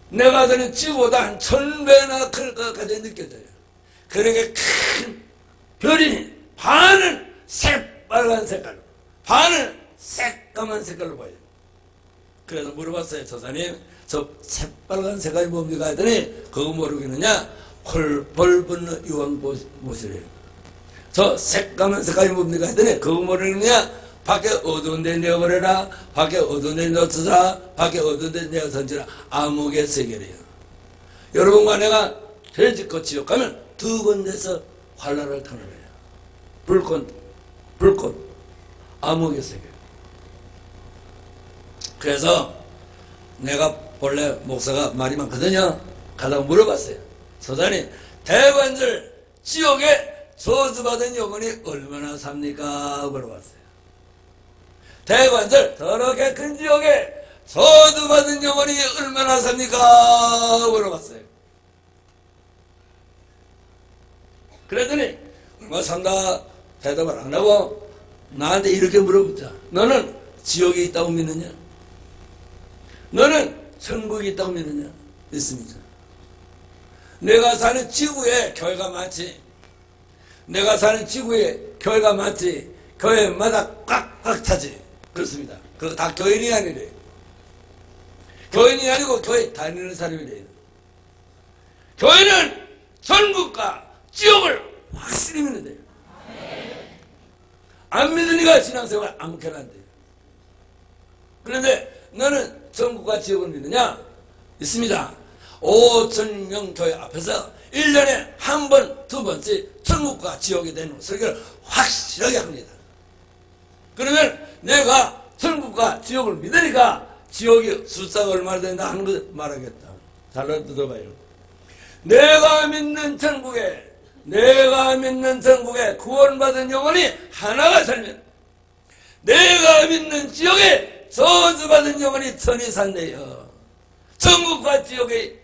내가 사는 지구보다 한 1000배나 클 것 같이 느껴져요. 그렇게 큰 별이 반은 새빨간 색깔로, 반은 새까만 색깔로 보여요. 그래서 물어봤어요. 조사님, 저 새빨간 색깔이 뭡니까? 했더니 그거 모르겠느냐? 벌 붙는 유황못이래요. 저 새까만 색깔이 뭡니까? 했더니 그거 모르겠느냐? 밖에 어두운 데 내어버려라. 밖에 어두운 데 넣어주라. 밖에 어두운 데 내어던지라. 암흑의 세계래요. 여러분과 내가 돼지꽃 지옥 가면 2군데서 환란을 타는 거예요. 불꽃, 암흑의 세계. 그래서 내가 본래 목사가 말이 많거든요. 가다가 물어봤어요. 소장님, 대관절 지옥에 저주받은 영혼이 얼마나 삽니까? 물어봤어요. 대관절 더럽게 큰 지옥에 저주받은 영혼이 얼마나 삽니까? 물어봤어요. 그랬더니 뭐 산다 대답을 안 하고 나한테 이렇게 물어보자. 너는 지옥에 있다고 믿느냐? 너는 천국에 있다고 믿느냐? 믿습니다. 내가 사는 지구에 교회가 많지. 내가 사는 지구에 교회가 많지. 교회마다 꽉꽉 차지. 그렇습니다. 그거 다 교인이 아니래요. 교인이 아니고 교회 다니는 사람이래요. 교회는 천국과 지옥을 확실히 믿는 데요. 안 믿으니까 신앙생활 아무렇게나 안 돼요. 그런데 너는 천국과 지옥을 믿느냐? 있습니다. 5,000명 교회 앞에서 1년에 한 번, 2번씩 천국과 지옥에 대한 설교를 확실하게 합니다. 그러면 내가 천국과 지옥을 믿으니까 지옥이 숫자가 얼마나 된다 하는 걸 말하겠다. 잘 들어봐요. 내가 믿는 천국에 구원받은 영혼이 하나가 살면 내가 믿는 지옥에 저주받은 영혼이 천이 산대요. 천국과 지옥의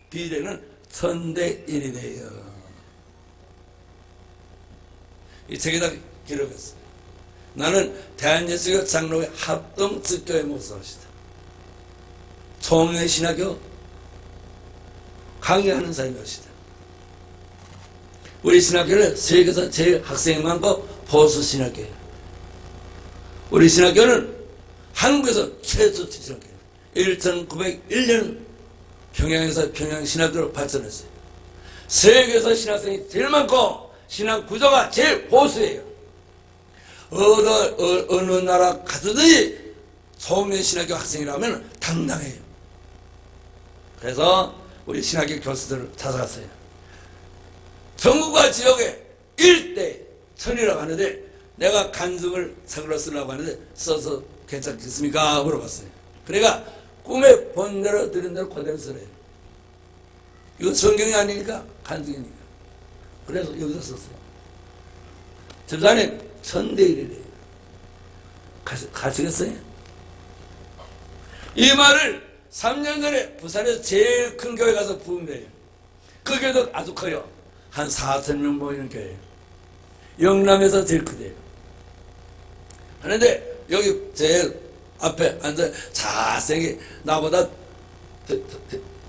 비례는 1000대1이래요. 이 책에다 기록했어요. 나는 대한예수교 장로회 합동특교회 목사입니다. 총회 신학교 강의하는 사람이었습니다. 우리 신학교는 세계에서 제일 학생이 많고 보수 신학교예요. 우리 신학교는 한국에서 최소 신학교예요. 1901년 평양에서 평양신학교로 발전했어요. 세계에서 신학생이 제일 많고 신학 구조가 제일 보수예요. 어느 나라 가든지 소명신학교 학생이라면 당당해요. 그래서 우리 신학교 교수들을 찾아갔어요. 전국과 지역에 일대 천이라고 하는데 내가 간증을 책으로 쓰려고 하는데 써서 괜찮겠습니까? 물어봤어요. 그러니까 꿈에 본 대로 들은 대로 그대로 쓰래요. 이건 성경이 아니니까 간증이니까. 그래서 여기서 썼어요. 집사님 천대일이래요. 가시겠어요? 이 말을 3년 전에 부산에서 제일 큰 교회 가서 부흥돼요. 그 교회도 아주 커요. 한 4,000명 모이는 교회예요. 영남에서 제일 크대요. 그런데 여기 제일 앞에 앉아 자세하게 나보다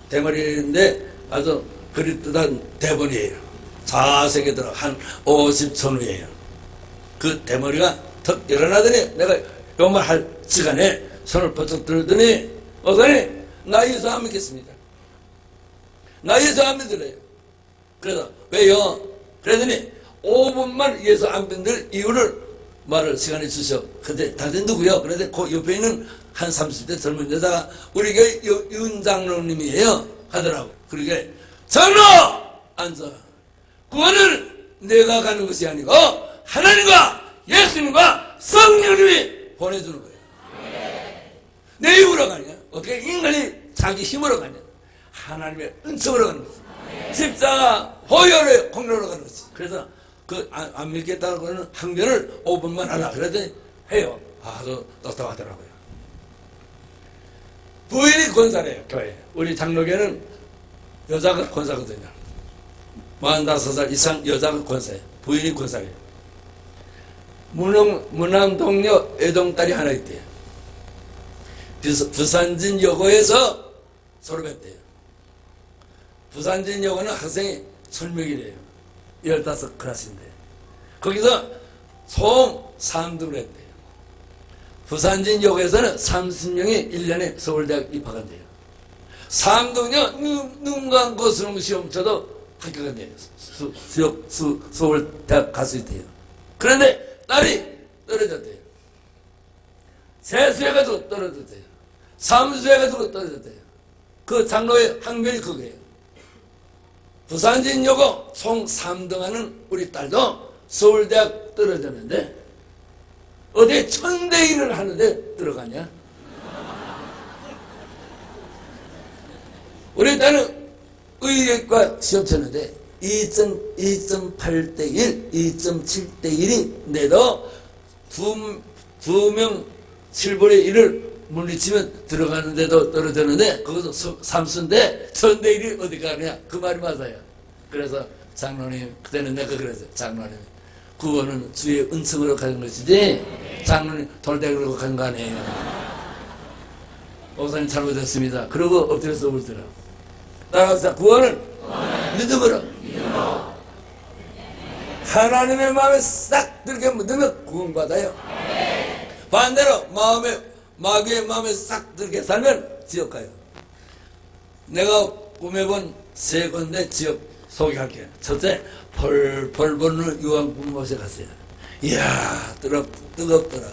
대머리인데 아주 그릿듯한 대본이에요. 자세하게 들어 한 50전후예요. 그 대머리가 턱 일어나더니 내가 요 말 할 시간에 손을 버쩍 들더니 어서니 나 예수 안 믿겠습니다. 나 예수 안 믿으래요. 그래서 왜요? 그러더니 5분만 예수 안 믿는 이유를 말을 시간에 주셔. 근데 당신 누구요? 그런데 그 옆에 있는 한 30대 젊은 여자가 우리 교회 윤 장로님이에요 하더라고. 그러게 장로 앉아. 구원은 내가 가는 것이 아니고 하나님과 예수님과 성령님이 보내주는 거예요. 내 힘으로 가냐? 어떻게 인간이 자기 힘으로 가냐? 하나님의 은총으로 가는 거지. 십자가 보혈의 공로로 가는 거지. 그래서 그 안 믿겠다는 거는 항변을 5분만 하라 그랬더니 해요. 아주 똑똑하더라고요. 부인이 권사래요. 교회. 우리 장로교는 여자가 권사거든요. 45살 이상 여자가 권사예요. 부인이 권사예요. 문암동료 애동딸이 하나 있대요. 부산진 여고에서 졸업했대요. 부산진 여고는 학생이 1000명이래요. 15클래스인데 거기서 총 3등을 했대요. 부산진 여고에서는 30명이 1년에 서울대학 입학한대요. 3등이요 눈 감고 수능 시험 쳐도 합격한대요. 서울대학 갈 수 있대요. 그런데 딸이 떨어졌대요. 세수해가지고 떨어졌대요. 삼수해가지고 떨어졌대요. 그 장로의 항변이 그거예요. 부산진 여고 총 3등하는 우리 딸도 서울대학 떨어졌는데 어디 천대일을 하는데 들어가냐? 우리 딸은 의학과 시험 쳤는데 2.8대 1, 2.7대 1이 내도 두 명 7분의 1을 물리치면 들어가는데도 떨어졌는데 그것도 삼수인데 천대 1이 어디 가느냐? 그 말이 맞아요. 그래서 장로님 그때는 내가 그랬어요. 장로님 구원은 주의 은총으로 가는 것이지 장로님 돌대기로 가는 거 아니에요. 목사님 잘못했습니다. 그러고 엎드려서 울더라. 따라서 구원은 믿음으로 하나님의 마음에 싹 들게 묻으면 구원받아요. 반대로 마귀의 마음에 싹 들게 살면 지옥 가요. 내가 꿈에 본 세 군데 지옥 소개할게요. 첫째, 펄펄 보는 유황불못에 갔어요. 이야, 뜨겁더라.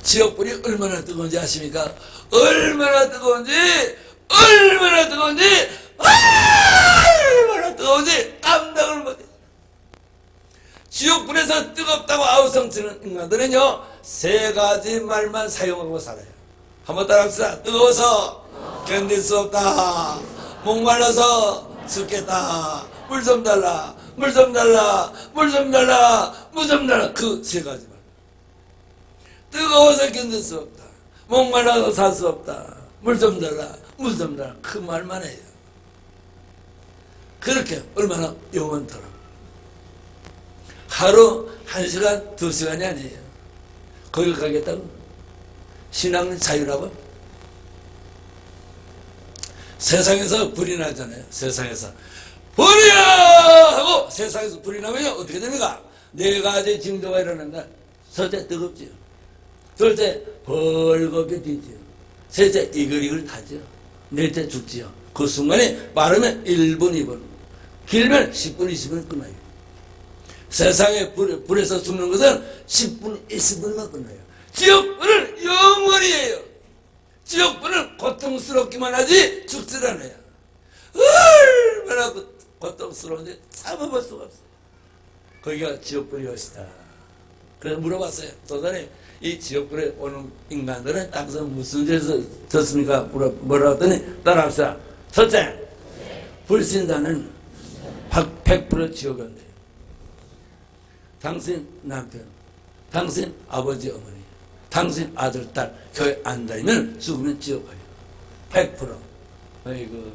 지옥불이 얼마나 뜨거운지 아십니까? 얼마나 뜨거운지 감당을 못해. 지옥불에서 뜨겁다고 아우성치는 인간들은요 3가지 말만 사용하고 살아요. 한번 따라합시다. 뜨거워서 견딜 수 없다. 목말라서 죽겠다. 물 좀 달라. 물 좀 달라. 물 좀 달라. 물 좀 달라. 그 3가지 말. 뜨거워서 견딜 수 없다. 목말라서 살 수 없다. 물 좀 달라. 물 좀 달라. 그 말만 해요. 그렇게 얼마나 영원토록. 하루 1시간, 2시간이 아니에요. 거길 가겠다고? 신앙은 자유라고? 세상에서 불이 나잖아요. 세상에서 불이야 하고 세상에서 불이 나면 어떻게 됩니까? 네 가지 징조가 일어난다. 첫째 뜨겁지요. 둘째 벌겋게 뛰지요. 셋째 이글이글 타지요. 넷째 죽지요. 그 순간에 빠르면 1분 2분, 길면 10분 20분 끝나요. 세상에 불에서 죽는 것은 10분 20분만 끝나요. 지옥불은 영원히에요. 지옥불은 고통스럽기만 하지 죽질 않아요. 얼마나 고통스러운지 참아볼 수가 없어요. 거기가 지옥불이 것이다. 그래서 물어봤어요. 도전에 이 지옥불에 오는 인간들은 땅에서 무슨 죄에서 졌습니까? 뭐라 했더니 따라합시다. 첫째, 불신자는 100% 지옥에 온대요. 당신 남편, 당신 아버지 어머니, 당신 아들 딸 교회 안 다니면 죽으면 지옥 가요. 100%. 아이고,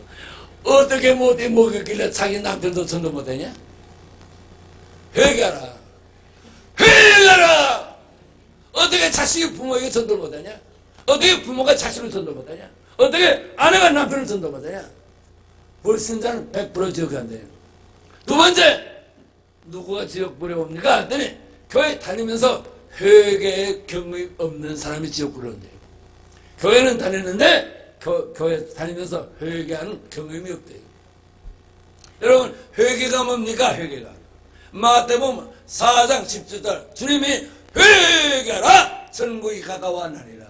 어떻게 못해 먹였길래 자기 남편도 전도 못하냐? 회개하라. 회개하라. 어떻게 자식이 부모에게 전도 못하냐? 어떻게 부모가 자식을 전도 못하냐? 어떻게 아내가 남편을 전도 못하냐? 불신자는 100% 지옥 간대요. 두 번째, 누구가 지옥불에 옵니까? 했더니 교회 다니면서 회개의 경험이 없는 사람이 지옥불에 온대요. 교회는 다니는데 교회 다니면서 회개하는 경험이 없대요. 여러분, 회개가 뭡니까? 회개가 마태복음 4장 10절 주님이 회개하라 천국이 가까워하나니라.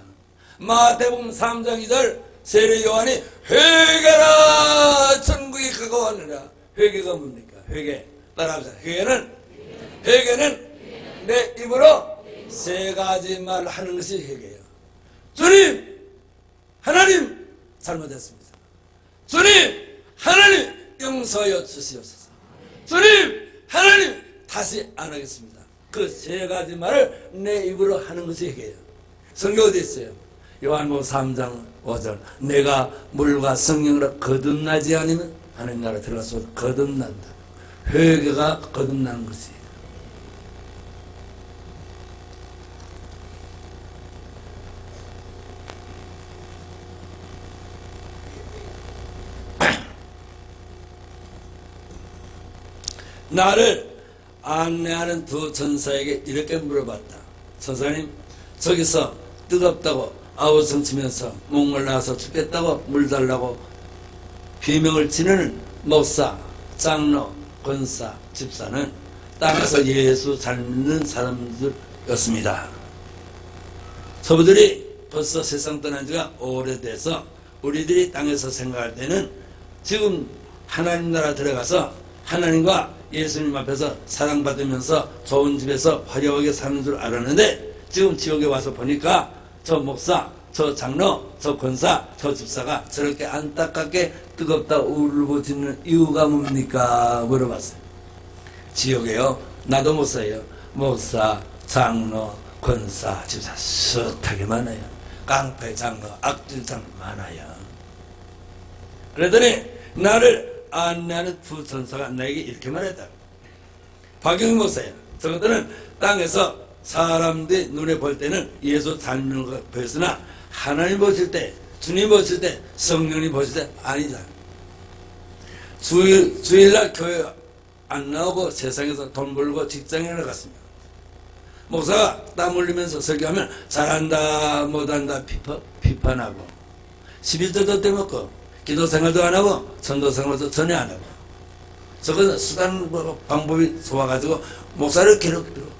마태복음 3장 2절 세례 요한이 회개하라 천국이 가까워하느라. 회개가 뭡니까? 회개 따라합시다. 회개는 내 입으로 세 가지 말 하는 것이 회개예요. 주님, 하나님 잘못했습니다. 주님, 하나님 용서하여 주시옵소서. 주님, 하나님 다시 안 하겠습니다. 그 세 가지 말을 내 입으로 하는 것이 회개예요. 성경 어디 있어요? 요한복음 3장 5절 내가 물과 성령으로 거듭나지 않으면 하나님 나라 들어가서 거듭난다. 회개가 거듭나는 것이에요. 나를 안내하는 두 전사에게 이렇게 물어봤다. 선사님, 저기서 뜨겁다고 아우성 치면서 목말라서 죽겠다고 물 달라고 비명을 지르는 목사, 장로, 권사, 집사는 땅에서 예수 잘 믿는 사람들이었습니다. 저분들이 벌써 세상 떠난 지가 오래돼서 우리들이 땅에서 생각할 때는 지금 하나님 나라 들어가서 하나님과 예수님 앞에서 사랑받으면서 좋은 집에서 화려하게 사는 줄 알았는데 지금 지옥에 와서 보니까 저 목사, 저 장로, 저 권사, 저 집사가 저렇게 안타깝게 뜨겁다 울부짖는 이유가 뭡니까? 물어봤어요. 지옥에요? 나도 목사예요. 목사, 장로, 권사, 집사 숱하게 많아요. 깡패 장로, 악질장 많아요. 그러더니 나를 안내하는 두 전사가 나에게 이렇게 말했다. 박영희 목사야. 저것들은 땅에서 사람들이 눈에 볼 때는 예수 닮는 것 보였으나 하나님 보실 때, 주님 보실 때, 성령님 보실 때 아니다. 주일날 교회 안 나오고 세상에서 돈 벌고 직장에 나갔습니다. 목사가 땀 흘리면서 설교하면 잘한다 못한다 비판하고 11조도 떼먹고 기도 생활도 안 하고 전도 생활도 전혀 안 하고 저것은 수단 방법이 좋아가지고 목사를 괴롭히고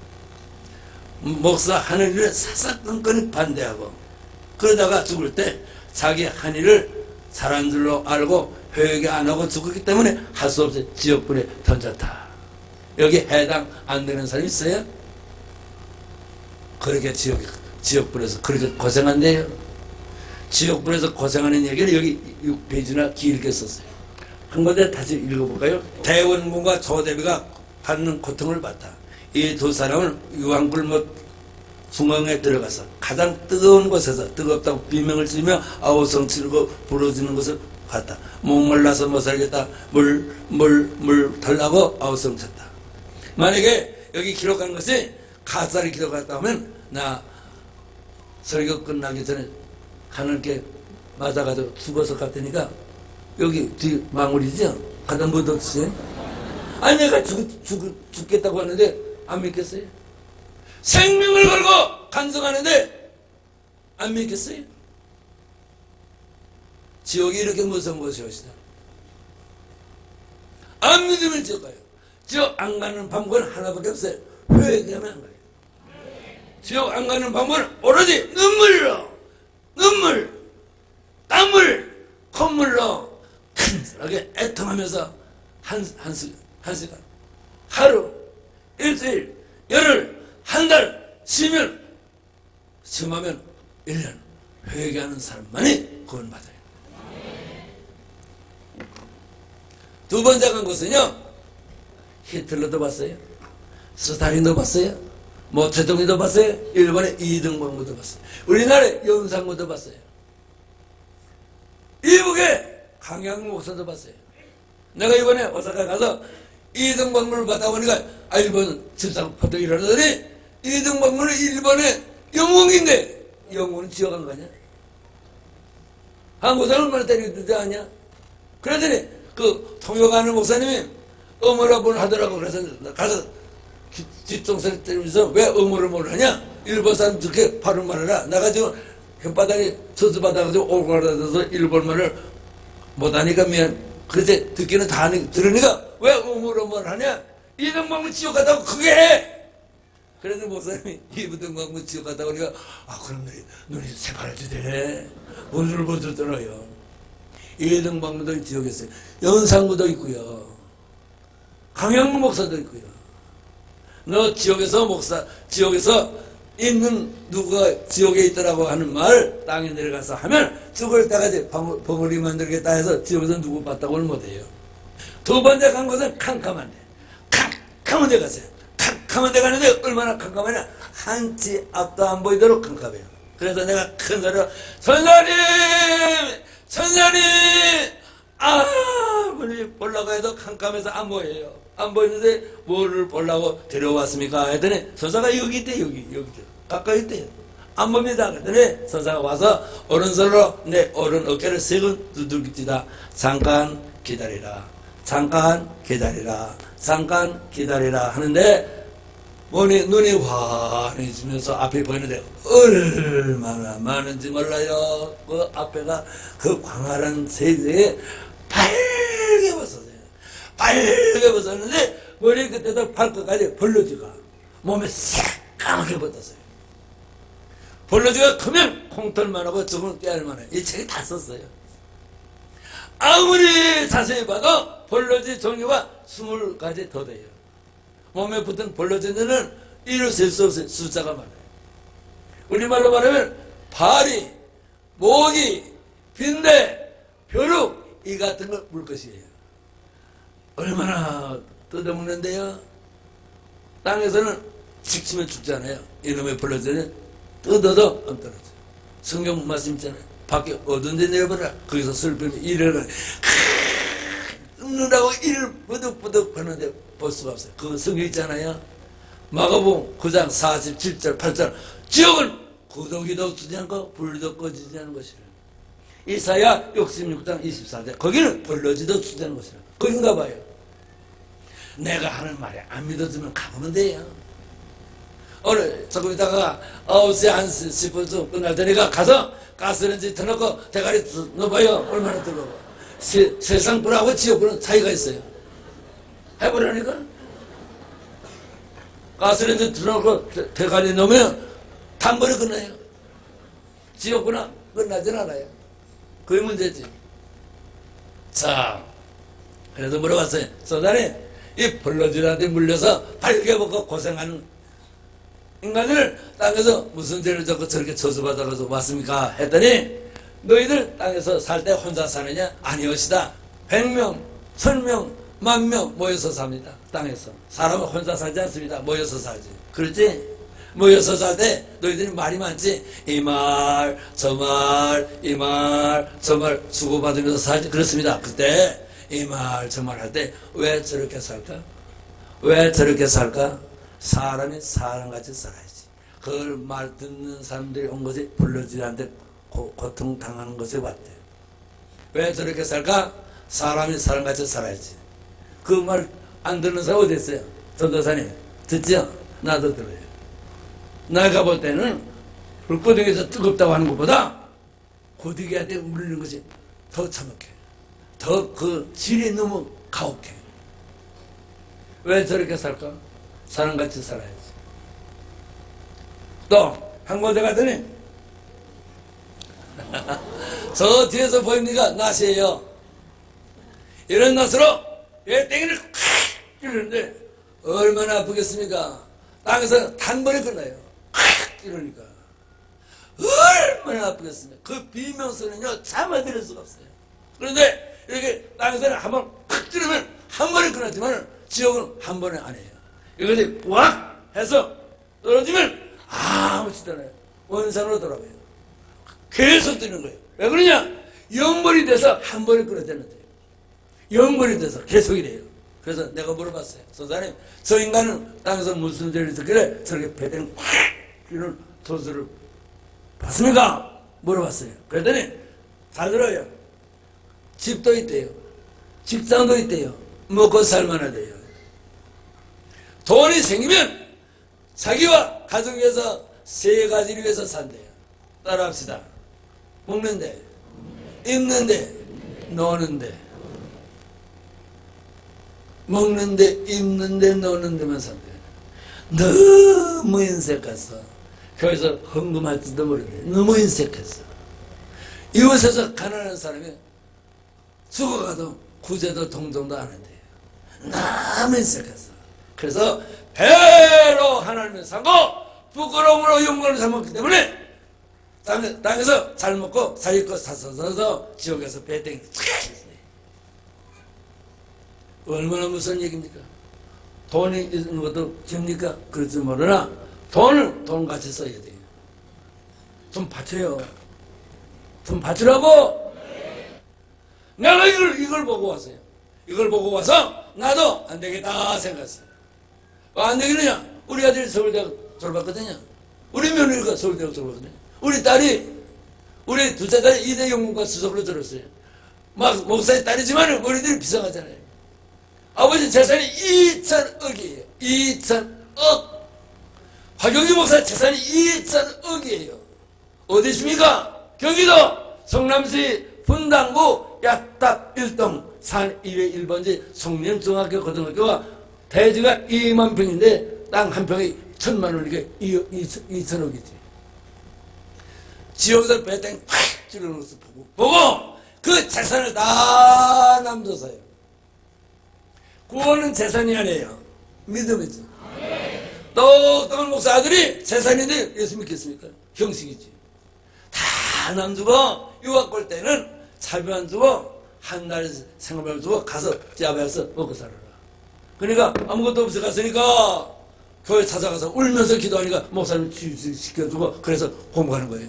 목사 하는 일을 사사건건히 반대하고 그러다가 죽을 때 자기 한 일을 잘한 줄로 알고 회개 안 하고 죽었기 때문에 할 수 없이 지옥불에 던졌다. 여기 해당 안 되는 사람이 있어요? 그렇게 지옥불에서 그렇게 고생한대요. 지옥불에서 고생하는 얘기를 여기 6페이지나 길게 썼어요. 한 군데 다시 읽어볼까요? 대원군과 조대비가 받는 고통을 봤다. 이 두 사람은 유황불못 중앙에 들어가서 가장 뜨거운 곳에서 뜨겁다고 비명을 지르며 아우성 치르고 부러지는 것을 봤다. 목말라서 못 살겠다. 물 달라고 아우성 쳤다. 만약에 여기 기록한 것이 가짜를 기록했다 하면 나 설교 끝나기 전에 하늘께 맞아가지고 죽어서 갔다니까 여기 뒤 망울이죠? 가다 묻었지? 아니, 내가 죽겠다고 하는데 안 믿겠어요? 생명을 걸고 간증하는데 안 믿겠어요? 지옥이 이렇게 무서운 것이옵시다. 안 믿으면 지옥 가요. 지옥 안 가는 방법은 하나밖에 없어요. 회개하면 안 가요. 지옥 안 가는 방법은 오로지 눈물로, 땀을 콧물로 간절하게 애통하면서 한 시간, 하루, 일주일, 열흘, 한 달, 쉬면, 심하면 1년 회개하는 사람만이 구원받아요. 두 번째 간 것은요, 히틀러도 봤어요, 스탈린도 봤어요, 모태동이도 봤어요, 일본의 이등병도 봤어요, 우리나라의 연산군도 봤어요, 이북의 강양 목사도 봤어요. 내가 이번에 오사카 가서 이등병을 받다 보니까 일본 집상포도 일어나더니 이등병은 일본의 영웅인데 영웅은 지어간 거 아니야? 한국 사람 얼마나 때리는지 아냐? 그러더니 그 통역하는 목사님이 어머라볼 하더라고. 그래서 가서 뒷동산을 때리면서 왜 어머라볼 하냐? 일본 사람 그렇게 발음 말해라. 내가 지금 혓바닥에 저주받아가지고 오그라들어서 일본말을 못하니까 미안. 그래서 듣기는 다 들으니까 왜 어머라볼 하냐? 이등병은 지옥 가다고 크게 해! 그래서 목사님이 이등병은 지옥 가다고 그러니까 그럼 눈이 새파랗지대. 본줄 떨어요. 이등병도 지옥에 있어요. 연산구도 있고요. 강양무 목사도 있고요. 너 지옥에서 있는 누가 지옥에 있더라고 하는 말 땅에 내려가서 하면 죽을 때까지 벙어리 만들겠다 해서 지옥에서 누구 봤다고는 못해요. 두 번째 간 것은 캄캄한 데 갔어요. 캄캄한 데 가는데 얼마나 캄캄하냐? 한치 앞도 안 보이도록 캄캄해요. 그래서 내가 큰 소리로 천사님 문이 보려고 해도 캄캄해서 안 보여요. 안 보이는데 뭐를 보려고 데려왔습니까? 했더니 선사가 여기 있대. 여기 가까이 있대요. 안 봅니다. 그랬더니 선사가 와서 오른손으로 내 오른 어깨를 세번 두들깁니다. 잠깐 기다리라 하는데 눈이 환해지면서 앞에 보이는데 얼마나 많은지 몰라요. 그 앞에가 그 광활한 세계에 빨개 벗었는데 머리 끝에도 발끝까지 벌러지가 몸에 새까맣게 벗었어요. 벌러지가 크면 콩털만 하고 저건 깨알만 해요. 이 책이 다 썼어요. 아무리 자세히 봐도 벌러지 종류가 20가지 더 돼요. 몸에 붙은 벌러지는 이를 셀 수 없어요. 숫자가 많아요. 우리말로 말하면 파리, 모기, 빈대, 벼룩 이 같은 걸 물 것이에요. 얼마나 뜯어먹는데요. 땅에서는 직치면 죽잖아요. 이놈의 벌러지는 뜯어도 안 떨어져요. 성경 말씀 있잖아요. 밖에 어두운 데 내려버려. 거기서 슬픔이 이를 뜯는다고 이를 버덕버덕 하는데 볼 수가 없어요. 그 성경 있잖아요. 마가복음 9장 47절 8절 지옥은 구더기도 쓰지 않고 불도 꺼지지 않은 것이라. 이사야 66장 24절 거기는 벌러지도 쓰지 않은 것이라. 거긴가 봐요. 내가 하는 말에 안 믿어주면 가보면 돼요. 오늘 조금 있다가 9시 한 10분쯤 끝날 테니까 가서 가스레인지 틀어놓고 대가리 넣어봐요. 얼마나 뜨거워. 세상 불하고 지옥 불은 차이가 있어요. 해보라니까. 가스레인지 틀어놓고 대가리 넣으면 단번에 끝나요. 지옥 불은 끝나진 않아요. 그게 문제지. 자, 그래서 물어봤어요. 소장님, 이 벌러지한테 물려서 밝게 먹고 고생하는 인간들을 땅에서 무슨 죄를 졌고 저렇게 저주받아서 왔습니까? 했더니 너희들 땅에서 살 때 혼자 사느냐? 아니오시다. 100명, 1000명, 10,000명 모여서 삽니다. 땅에서. 사람은 혼자 살지 않습니다. 모여서 살지. 그렇지? 모여서 살 때 너희들이 말이 많지. 이 말, 저 말, 이 말, 저 말 주고받으면서 살지. 그렇습니다. 그때 이 말, 저 말 할 때 왜 저렇게 살까? 왜 저렇게 살까? 사람이 사람같이 살아야지. 그걸 말 듣는 사람들이 온 것이 불러지한테 고통당하는 것에 왔대. 왜 저렇게 살까? 사람이 사람같이 살아야지. 그 말 안 듣는 사람 어디 있어요? 전도사님 듣죠? 나도 들어요. 내가 볼 때는 불고등에서 뜨겁다고 하는 것보다 고데기한테 물리는 것이 더 참혹해. 더 그 질이 너무 가혹해. 왜 저렇게 살까? 사람같이 살아야지. 또 한 군데 가더니 저 뒤에서 보입니까? 낫이에요. 이런 낫으로 땡이를 콱 찌르는데 얼마나 아프겠습니까? 땅에서 단번에 끝나요. 콱 찌르니까 얼마나 아프겠습니까? 그 비명소리는요 참아들을 수가 없어요. 그런데 이렇게 땅에서는 한번 콱 찌르면 한 번에 끝났지만 지옥은 한 번에 안 해요. 이것이 꽉 해서 떨어지면 아무 짓도 안 해요. 원상으로 돌아가요. 계속 뜨는 거예요. 왜 그러냐? 영벌이 돼서 한 번에 끊어졌는데요. 영벌이 돼서 계속 이래요. 그래서 내가 물어봤어요. 선사님, 저 인간은 땅에서 무슨 죄를 듣길래 저렇게 배대는 콱 이런 도수를 봤습니까? 물어봤어요. 그랬더니 다 들어요. 집도 있대요. 직장도 있대요. 먹고 살만하대요. 돈이 생기면 자기와 가족 위해서 세 가지를 위해서 산대요. 따라합시다. 먹는데, 입는데, 노는데. 먹는데, 입는데, 노는 데만 산대요. 너무 인색했어. 거기서 헌금할지도 모르는데 너무 인색했어. 이곳에서 가난한 사람이 죽어가도 구제도 동정도 안 한대요. 너무 인색했어. 그래서 배로 하나님을 삼고 부끄러움으로 영광을 삼았기 때문에 땅에서 잘 먹고 자기 것 사서 지옥에서 배땡이 얼마나 무서운 얘기입니까? 돈이 있는 것도 됩니까? 그렇지 모르나 돈을 돈같이 써야 돼요. 돈 바쳐요. 돈 바치라고. 내가 이걸 보고 왔어요. 이걸 보고 와서 나도 안 되겠다 생각했어요. 안 되겠느냐? 우리 아들이 서울대학 졸업했거든요. 우리 며느리가 서울대학 졸업했거든요. 우리 딸이, 우리 둘째 딸이 이대 영문과 수석으로 졸업했어요. 막 목사의 딸이지만 우리들이 비상하잖아요. 아버지 재산이 2천억이에요. 2천억. 화경기 목사 재산이 2천억이에요. 어디 있습니까? 경기도 성남시 분당구 약답 1동 산 201번지 송년중학교 고등학교가 대지가 2만 평인데 땅 한 평에 1,000만 원이니까 2천억이지. 지역에서 배땡 팍 찌르는 것을 보고 그 재산을 다 남겨서요. 구원은 재산이 아니에요. 믿음이죠. 똑똑한 목사 아들이 재산인데 예수 믿겠습니까? 형식이지. 다 남주고 유학 갈 때는 차비 안 주고 한 달 생활비를 주고 가서 짭에서 먹고 살아라. 그러니까 아무것도 없이 갔으니까 교회 찾아가서 울면서 기도하니까 목사님 시켜주고 그래서 공부하는 거예요.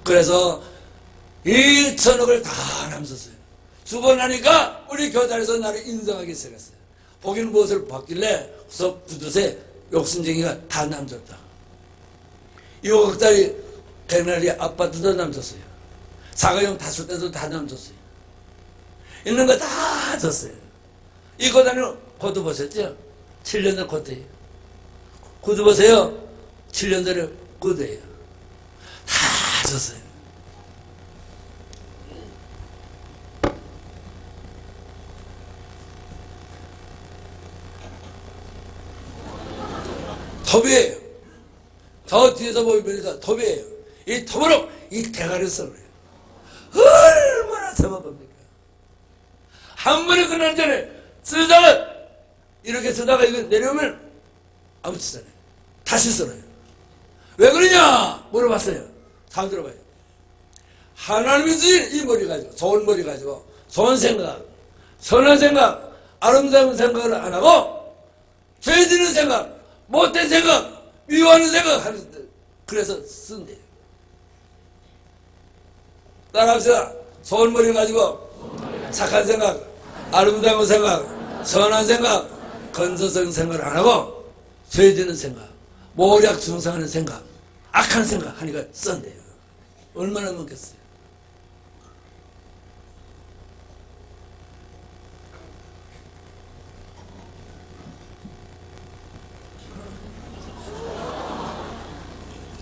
그래서 2천억을 다 남겼어요. 주고 나니까 우리 교단에서 나를 인정하기 시작했어요. 보기는 무엇을 받길래 후석 부두세 욕심쟁이가 다 남겼다. 2억짜리 개나리 아파트도 남겼어요. 사과용 다섯 대도 다 남겼어요. 있는 거 다 줬어요. 이 교단은 코드 보셨죠? 7년 전 코드예요. 코드 보세요. 7년 전에 코드예요. 다 줬어요. 톱이에요. 저 뒤에서 보이니까 톱이에요. 이 톱으로 이 대가리를 썰어요. 얼마나 잡아봅니까? 한 번에 끝나는 전에 쓰다가 이렇게 쓰다가 이거 내려오면 아무 짓 안 해요. 다시 썰어요. 왜 그러냐 물어봤어요. 다 들어봐요. 하나님이 주신 이 머리 가지고 좋은 머리 가지고 좋은 생각, 선한 생각, 아름다운 생각을 안 하고 죄 지는 생각, 못된 생각, 미워하는 생각 하는데 그래서 쓴대요. 따라합시다. 좋은 머리 가지고 착한 생각, 아름다운 생각, 선한 생각, 건설적인 생각을 안 하고 죄 지는 생각, 모략 중상하는 생각, 악한 생각 하니까 쓴대요. 얼마나 먹겠어요.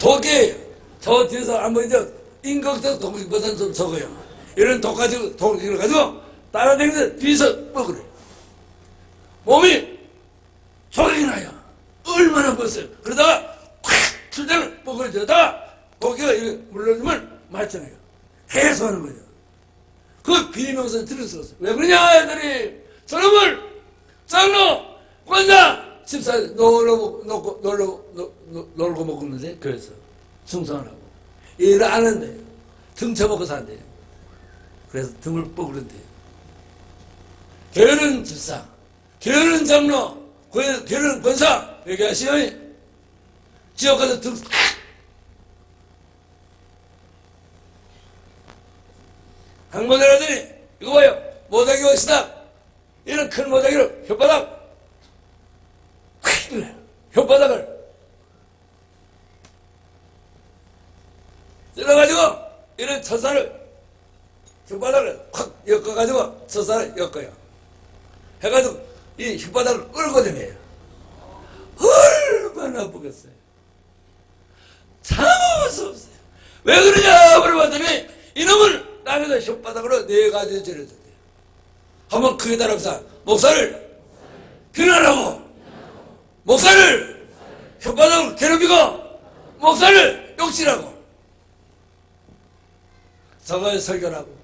도끼예요. 저 뒤에서 한번 이제 인격적 독립보다는 좀 적어요. 이런 독 가지고, 독을 가지고 따라다니면서 뒤에서 뻐그려요. 몸이 조각이 나요. 얼마나 벌어요. 그러다가 콱! 출장을 뻐그려져다가 도끼가 이렇게 물러주면 말짱해요. 계속 하는 거죠. 그 비명소리 들을 수가 없어요. 왜 그러냐, 애들이. 저놈을, 장로, 권사, 집사, 놀고 먹는데, 그래서. 충성을 하고. 일을 안 한대요. 등 쳐먹고 산대요. 그래서 등을 뻐그른대요. 교회는 집사, 교회는 장로, 교회는 권사, 얘기하시오. 지역 가서 등, 항모대라더니 이거 봐요. 모닥이 옷이다. 이런 큰 모닥이로 혓바닥 혓바닥을 찔러가지고 이런 처사를 혓바닥을 확 엮어가지고 처사를 엮어요. 해가지고 이 혓바닥을 끌고 다녀요. 얼마나 아프겠어요. 참을 수 없어요. 왜 그러냐 물어봤더니 이놈을 땅에서 혓바닥으로 4가지 죄를 졌대요. 한번 크게 따라합시다. 목사를 비난하고, 목사를 혓바닥으로 괴롭히고, 목사를 욕질하고, 저거에 설교하고,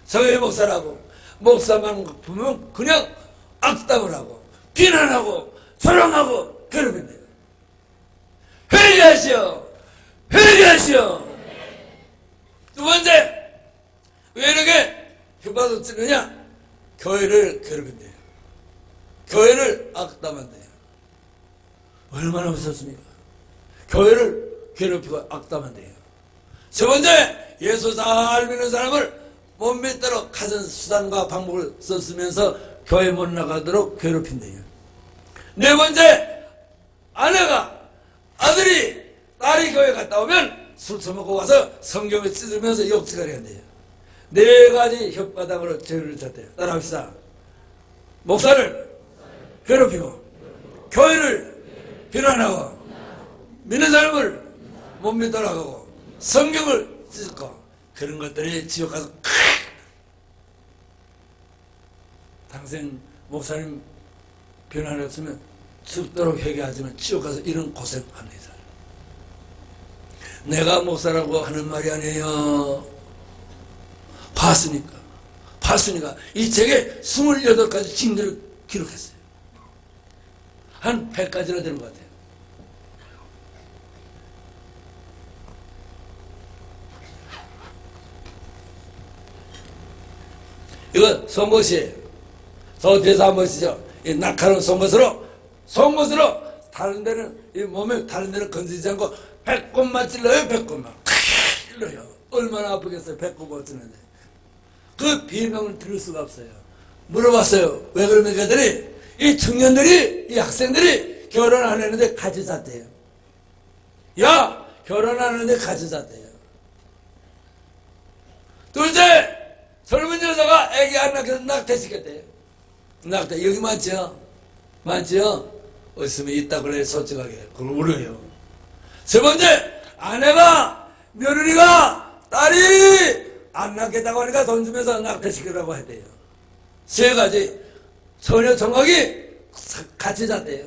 저거에 목사라고, 목사만 보면 그냥 악담을 하고, 비난하고, 조롱하고, 괴롭힌대요. 회개하시오! 회개하시오! 두 번째, 왜 이렇게 혓바닥을 찌르냐? 교회를 괴롭힌대요. 교회를 악담한대요. 얼마나 무섭습니까? 교회를 괴롭히고 악담한대요. 세 번째, 예수 잘 믿는 사람을 못 믿도록 가진 수단과 방법을 썼으면서 교회 못 나가도록 괴롭힌대요. 네 번째, 아내가, 아들이, 딸이 교회 갔다 오면 술 처먹고 와서 성경을 찢으면서 욕지를 한대요. 4가지 혓바닥으로 죄를 졌대요. 따라합시다. 목사를 괴롭히고, 교회를 비난하고, 믿는 사람을 못 믿도록 하고, 성경을 찢고, 그런 것들이 지옥 가서 당생 목사님 비난했으면 죽도록 회개하지만 지옥 가서 이런 고생합니다. 내가 목사라고 하는 말이 아니에요. 봤으니까 이 책에 28가지 징조를 기록했어요. 한 100가지나 되는 것 같아요. 이거 송곳이에요. 저 뒤에서 한번 보시죠. 이 낙하는 송곳으로 다른 데는 이 몸에 다른 데는 건드리지 않고 100곳만 찔러요. 100곳만 찔러요. 얼마나 아프겠어요. 100곳만 찔러는데 그 비명을 들을 수가 없어요. 물어봤어요. 왜 그러면 그들이 이 청년들이 이 학생들이 결혼 안 했는데 같이 잤대요. 야 결혼 안 했는데 같이 잤대요. 둘째 젊은 여자가 애기 안 낳게 낙태시켰대요. 낙태 여기 많죠? 많죠? 없으면 있다 그래 솔직하게 그걸 울어요. 세 번째 아내가 며느리가 딸이 안 낳겠다고 하니까 돈 주면서 낙태시키라고 했대요. 3가지 처녀 정각이 같이 잤대요.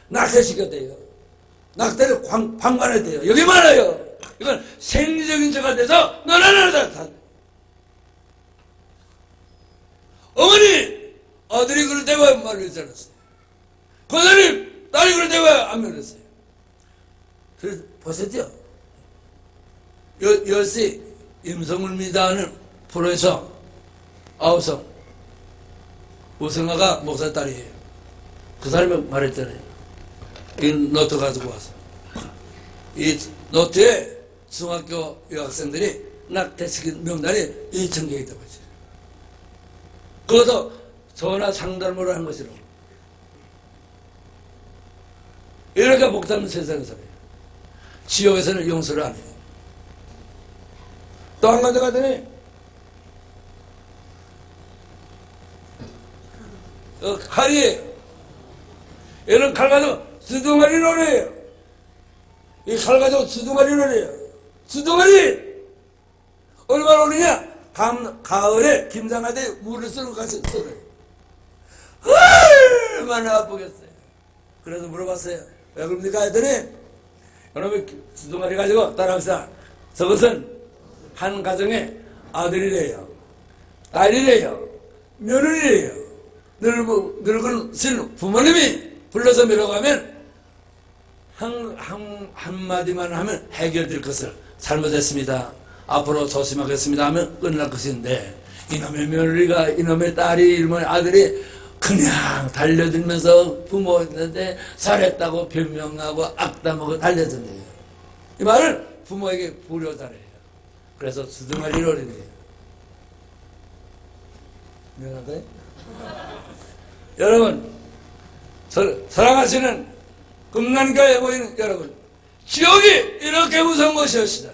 낙태시켰대요. 낙태를 방관했대요. 여기 많아요. 이건 생리적인 죄가 돼서 너나 다 어머니 아들이 그럴 때 왜 말을 하지 않았어요? 권사님 딸이 그럴 때 왜 안 말했어요? 그래서 보셨죠? 10시 임성울입니다 하는 프로에서 9성 우승아가 목사 딸이에요. 그 사람이 말했잖아요. 이 노트 가지고 와서 이 노트에 중학교 여학생들이 낙태시킨 명단이 이 전경에 있다고 했어요. 그것도 전화 상담으로 한 것이라고. 이렇게 복잡한 세상에서는 지옥에서는 용서를 안 해요. 또 한 가지 갔더니 칼이에요. 얘는 칼 가지고 스둥아리 노래예요. 이 칼 가지고 주둥아리를 해요. 주둥아리! 얼마나 오느냐? 가을에 김장하되 물을 쓰는 것같이 썰어요. 얼마나 아프겠어요. 그래서 물어봤어요. 왜 그럽니까? 했더니 여러분 주둥아리 가지고 따라합시다. 저것은 한 가정의 아들이래요. 딸이래요. 며느리래요. 늙은 신 부모님이 불러서 밀어가면 한마디만 하면 해결될 것을 잘못했습니다. 앞으로 조심하겠습니다 하면 끝날 것인데 이놈의 며느리가 이놈의 딸이 이놈의 아들이 그냥 달려들면서 부모한테 잘했다고 변명하고 악담하고 달려든대요. 이 말을 부모에게 불효자래요. 그래서 주둥아리를 어린대요. 미안한데? 여러분, 사랑하시는 금난교회 모이는 여러분, 지옥이 이렇게 무서운 것이었시다.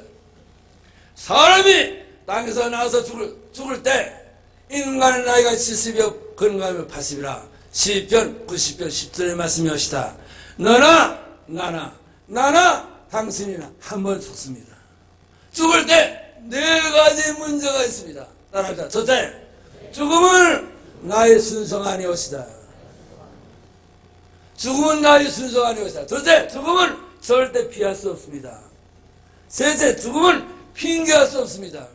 사람이 땅에서 나와서 죽을 때 인간의 나이가 70여 건강하면 80이라 시편 90편 10절의 말씀이었시다. 너나 나나 당신이나 한 번 죽습니다. 죽을 때 네 가지 문제가 있습니다. 따라합시다. 첫째, 죽음은 나의 순서가 아니었시다. 죽음은 나의 순서가 아니었시다. 둘째, 죽음은 절대 피할 수 없습니다. 셋째, 죽음은 핑계할 수 없습니다.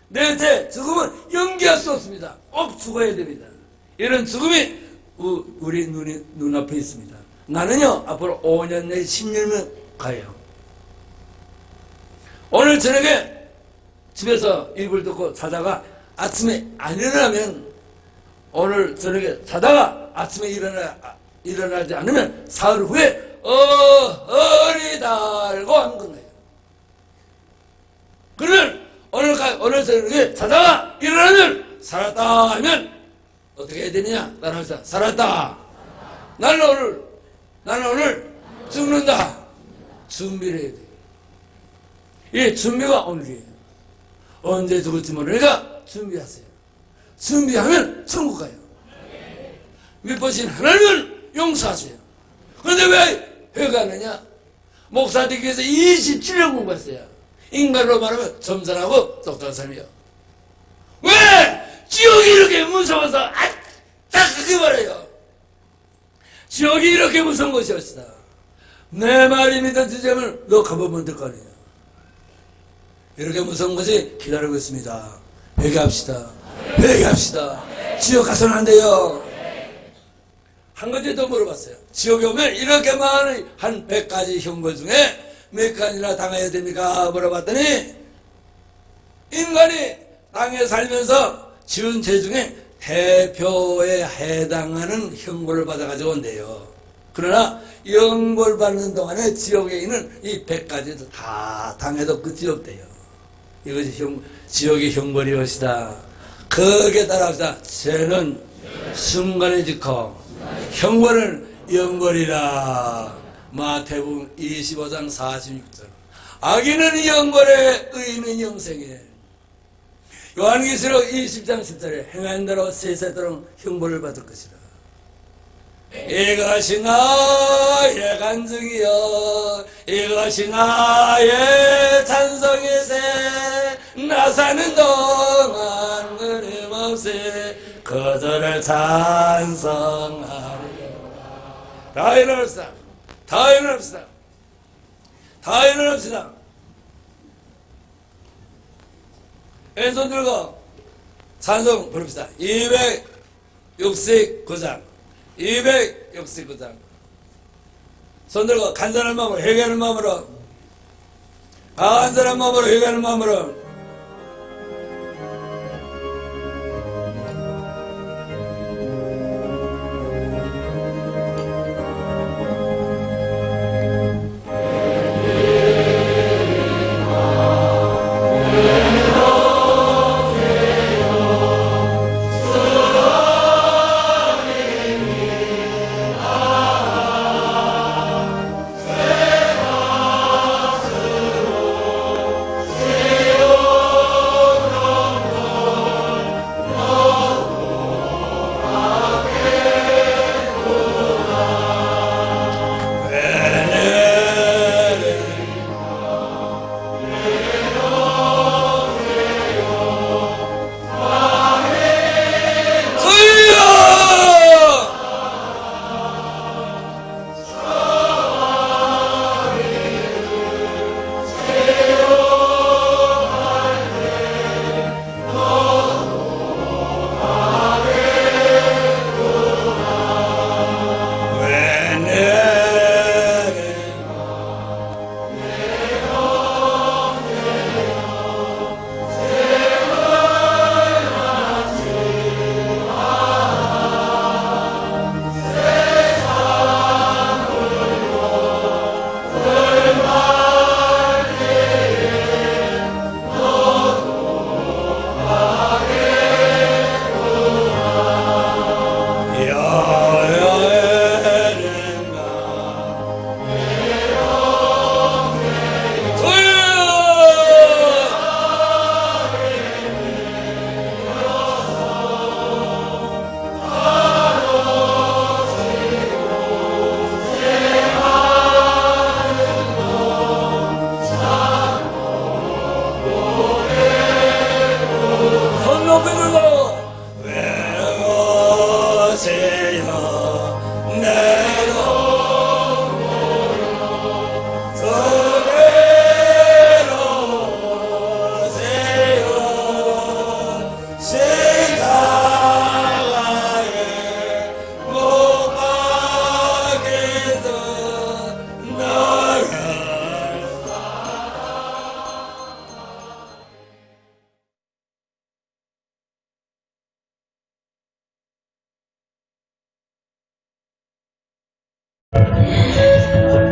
넷째, 죽음은 연기할 수 없습니다. 꼭 죽어야 됩니다. 이런 죽음이 우리 눈앞에 있습니다. 나는요, 앞으로 5년 내지 10년은 가요. 오늘 저녁에 집에서 이불 덮고 자다가 아침에 안 일어나면, 오늘 저녁에 자다가 아침에 일어나지 않으면 사흘 후에 어리 달고 하는 거예요. 그러면 오늘 저녁에 자다가 일어나면 살았다 하면 어떻게 해야 되느냐? 따라합시다. 살았다. 나는 오늘 죽는다. 준비를 해야 돼요. 이 준비가 오늘이에요. 언제 죽을지 모르니까 준비하세요. 준비하면 천국 가요. 믿으신 하나님은 용서하세요. 그런데 왜 회개하느냐? 목사 되기 위해서 27년 공부했어요. 인간으로 말하면 점잖하고 똑똑한 사람이요. 왜? 지옥이 이렇게 무서워서 딱 그렇게 말해요. 지옥이 이렇게 무서운 것이었다. 내 말이 믿어지자면 너 가보면 될 거 아니에요. 이렇게 무서운 것이 기다리고 있습니다. 회개합시다. 회개합시다. 지옥 가서는 안 돼요. 한 가지 더 물어봤어요. 지옥에 오면 이렇게 많은 한 100가지 형벌 중에 몇 가지나 당해야 됩니까? 물어봤더니 인간이 땅에 살면서 지은 죄 중에 대표에 해당하는 형벌을 받아가지고 온대요. 그러나 형벌 받는 동안에 지옥에 있는 이 100가지도 다 당해도 끝이 없대요. 이것이 지옥의 형벌이었시다. 거기에 따라서 죄는 순간에 짓고 형벌은 영벌이라. 마태복음 25장 46절. 악인은 영벌에 의인은 영생에. 요한계시록 20장 10절에 행한 대로 세세도록 형벌을 받을 것이다. 이것이 나의 간증이여, 이것이 나의 찬송이세. 나 사는 동안 끊임없이 그들을 찬송하리라. 다 일어납시다. 다 일어납시다. 다 일어납시다. 왼손 들고 찬송 부릅시다. 269장 269장 손 들고 간절한 마음으로, 회개하는 마음으로, 간절한 마음으로, 회개하는 마음으로. 세요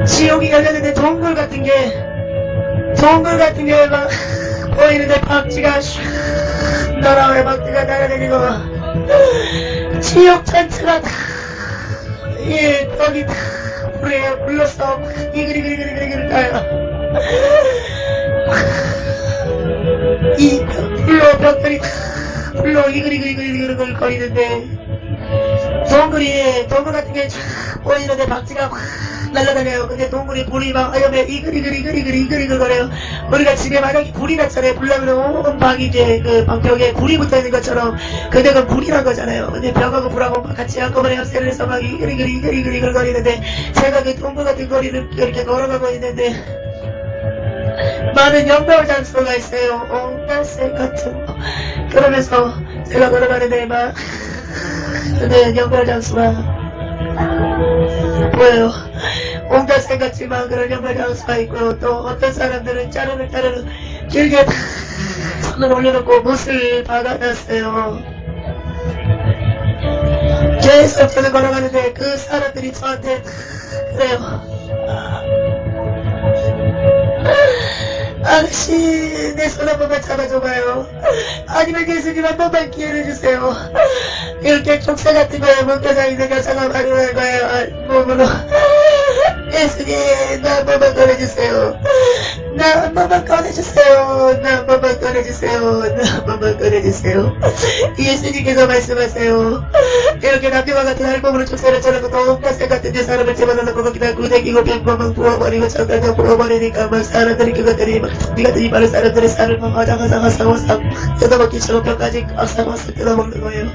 지옥이 열렸는데 동굴 같은 게 막 보이는데 박쥐가 슉 날아와요. 박쥐가 날아다니고 지옥 전체가 다 예, 벽이 다 불에요. 불러서 이글이글 가요. 이 불로 벽들이 다 불로 이글이글 거리는데 동굴 같은 게 쫙 보이는데 박쥐가 확 날아다녀요. 근데 동굴이 불이 막 하염에 이글이글 거려요. 우리가 집에 만약에 불이 났잖아요. 불 나면 온 방이 이제 그 방벽에 불이 붙어 있는 것처럼 근데 그건 불이 난 거잖아요. 근데 벽하고 불하고 같이 한꺼번에 합세를 해서 막 이글이글 거리는데 제가 그 동굴 같은 거리를 이렇게 걸어가고 있는데 많은 영광을 장수가 있어요. 온갖새 같은 거. 그러면서 제가 걸어가는데 막 근데 영광을 장수가 보여요. 온갖 생각지만 그런 영광을 장수가 있고 또 어떤 사람들은 짜르르 길게 손을 올려놓고 못을 박아놨어요. 계속 저는 걸어가는데 그 사람들이 저한테 그래요. 아저씨 내 손 한 번만 잡아줘봐요. 아니면 예수님 한 번만 기회를 주세요. 이렇게 족쇄 같은 거에 묶여져 있는 여자가 말하는 거예요. 몸으로 예수님 나 한 번만 꺼내주세요. 나 한 번만 꺼내주세요. 나 한 번만 꺼내주세요. 나 한 번만 꺼내주세요. 예수님께서 말씀하세요. 이렇게 남녀와 같은 할멈으로 족쇄를 쳐놓고 돈가스 같은 데 사람을 집어넣고 거기다 구데기고 뱀범을 부어버리고 정강장 부어버리니까 막 사람들이 그것들이 막 니같은 이마를 사람들의 살을 막 화장하사와사와사 뜯어먹기 저녁까지 악사와사 뜯어먹는 거예요.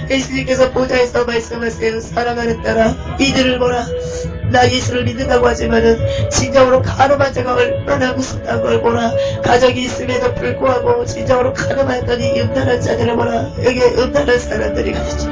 예수님께서 보좌에서 말씀하세요. 사랑하는 딸아 이들을 보라. 나 예수를 믿는다고 하지만은 진정으로 가늠한 자가 얼마나 무섭다는 걸 보라. 가족이 있음에도 불구하고 진정으로 가늠하였더니 음란한 자들을 보라. 여기에 음란한 사람들이 가시죠.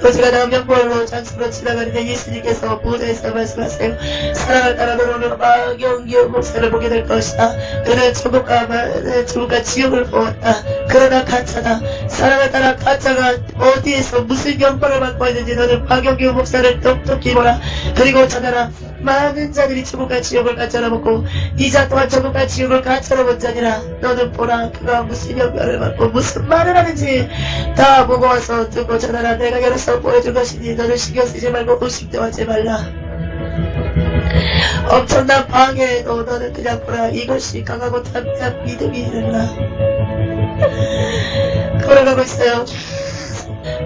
도시가 남명부로 장수로 지나가는데 예수님께서 보좌에서 말씀하세요. 사랑을 따라 너는 마경규 목사를 보게 될 것이다. 그는 천국과 지옥을 보았다. 그러나 가짜다. 사랑을 따라 가짜가 어디에서 무슨 영광을 받고 있는지 너는 마경규 목사를 똑똑히 보라. 그리고 찾아라. 많은 자들이 천국과 지옥을 가짜로 먹고 이자 또한 천국과 지옥을 가짜로 본 자니라. 너는 보라. 그가 무슨 영광을 받고 무슨 말을 하는지 다 보고 와서 듣고 전하라. 내가 열어서 보여줄 것이니 너는 신경 쓰지 말고 의식도 하지 말라. 엄청난 방해에도 너는 그냥 보라. 이것이 강하고 담대한 믿음이 이르라. 걸어가고 있어요.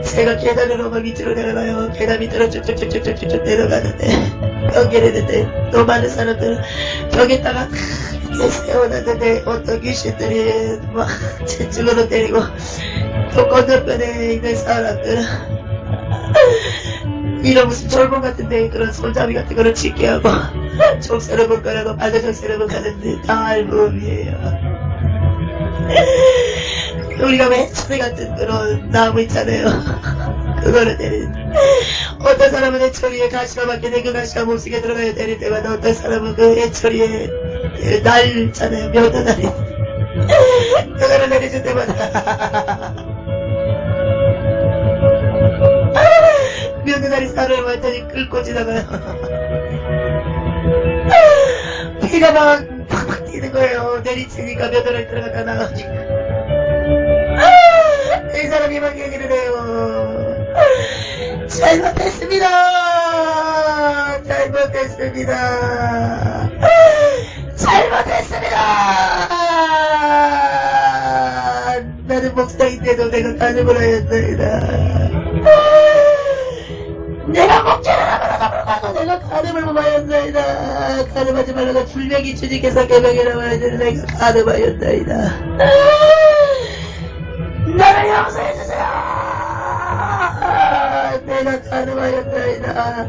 제가 계단으로 막 밑으로 내려가요. 계단 밑으로 쭉쭉쭉쭉쭉 내려가는데 경계했는데 또 많은 사람들은 벽에다가 이렇게 세워놨는데 어떤 귀신들이 막 채찍으로 때리고 또 건너편에 있는 사람들은 이런 무슨 절봉 같은데 그런 손잡이 같은 거를 짚게 하고 족쇄를 묶어라고 발로 족쇄를 묶었는데 다 알몸이에요. 우리가 외초리 같은 그런 나무 있잖아요. 그거를 때리는데 어떤 사람은 해초리에 가시가 막히는데 그 가시가 몸속에 들어가야 때릴 때마다 어떤 사람은 그 해초리에 날 있잖아요. 면도날이 그거를 내려줄 때마다 면도날이 살을 완전히 끓고 지나가요. 피가 막 팍팍 뛰는 거예요. 내리치니까 면도날이 들어갔다 나가지고 이 사람이 막 얘기를 해요. 잘못했습니다. 나는 목사인데도 내가 가늠을 하였나이다. 내가 목자를 하고 내가 가늠을 하였나이다. 가늠하지 말라고 불명이 주님께서 계명이라고 하였는데 내가 가늠하였나이다. 나를 용서해주세요. 내가 가늠하였나이다.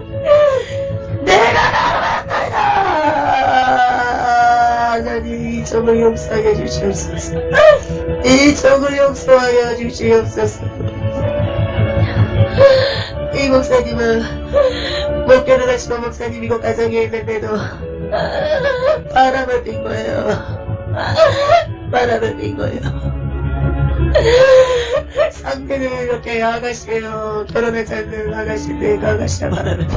하나님 이 종을 용서하여 주시옵소서. 이 종을 용서하여 주시옵소서. 이 목사님은 목회를 하시고 목사님이고 가정에 있는데도 바람을 핀 거예요. 바람을 핀 거예요. 상대는 이렇게 아가씨예요. 결혼하지 않는 아가씨인데 그 아가씨가 말하는.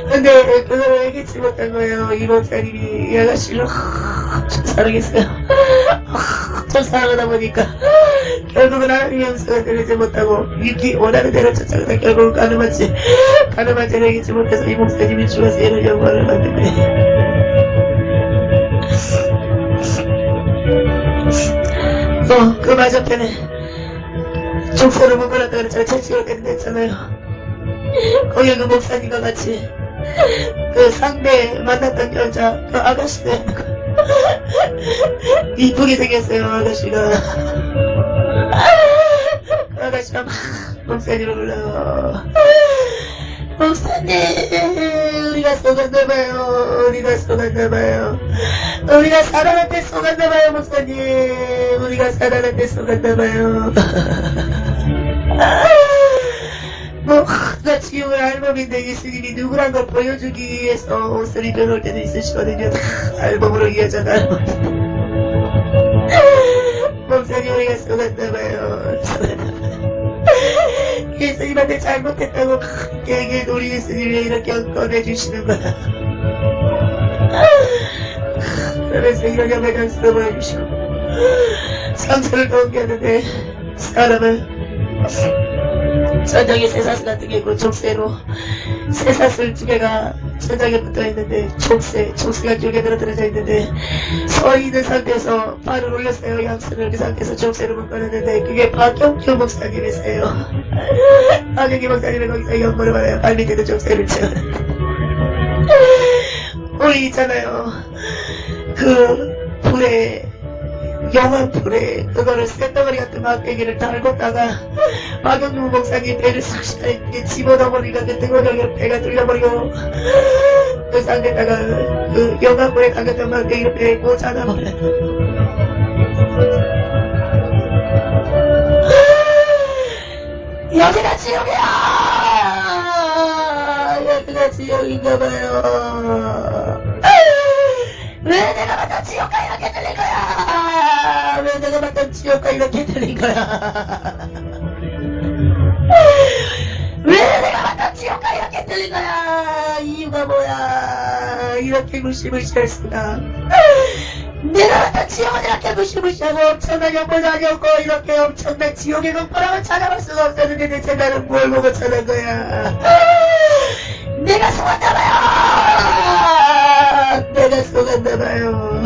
근데 그걸 얘기치 못한 거예요. 이 목사님이 이 아가씨를 좀 사랑했어요. 좀 사랑하다 보니까 결국은 하나님의 음성을 들리지 못하고 육이 원하는 대로 쫓아가다 결국은 가늠한 죄를 이기지 못해서 이 목사님이 죽어서 이런 영광을 받는데, 그 맞은편에 족쇄를 묶어놨다 그랬잖아요. 채찍을 깼는데 했잖아요. 거기 그 목사님과 같이 그 상대 만났던 여자 그 아가씨네. 이쁘게 생겼어요. 아가씨가. 그 아가씨가 막 목사님을 불러요. 목사님, 우리가 속았나봐요. 우리가 속았나봐요. 우리가 사단한테 속았나봐요. 목사님, 우리가 사단한테 속았나봐요. 나 지옥을 알몸인데 예수님이 누구란 걸 보여주기 위해서 옷을 입혀놓을 때도 있으시거든요. 알몸으로 이어져가. 목사님, 우리가 속았나봐요. 예수님한테 잘못했다고 얘기해. 우리 예수님이 이렇게 꺼내주시는 거야. 그러면서 이런 영광스러 보여주시고 상처를 넘겼는데 사람은 천장에 쇠사슬 같은 게 있고 족쇄로 쇠사슬 2개가 천장에 붙어있는데 족쇄가 쪼개들어 들어져 있는데 서 있는 상태에서 발을 올렸어요. 양손을 그 상태에서 족쇄를 묶어놨는데 그게 박경규 목사님이세요. 박경규 목사님은 거기서 연보를 받아요. 발밑에도 족쇄를 채우는데 우리 있잖아요. 그 불에 영원 불에 그거를 쇳덩어리 같은 막대기를 달궜다가 박경규 목사님 배를 싹 집어넣어버리니까 그 등어경에 배가 뚫려버리고 그 상태에다가 그 영원 불에 감겼던 막대기를 배에 꽂아놔버려요. 여기가 지옥이야! 여기가 지옥인가봐요. 왜 내가 봤던 지옥과 이렇게 들린 거야? 왜 내가 봤던 지옥과 이렇게 들린 거야? 왜 내가 봤던 지옥과 이렇게 들린 거야? 이유가 뭐야? 이렇게 무시무시할 수가. 내가 봤던 지옥은 이렇게 무시무시하고 엄청난 영혼이 아니었고 이렇게 엄청난 지옥의 공포랑은 찾아볼 수가 없었는데 대체 나는 뭘 보고 찾은 거야? 내가 속았나봐요. 내가 속았나봐요.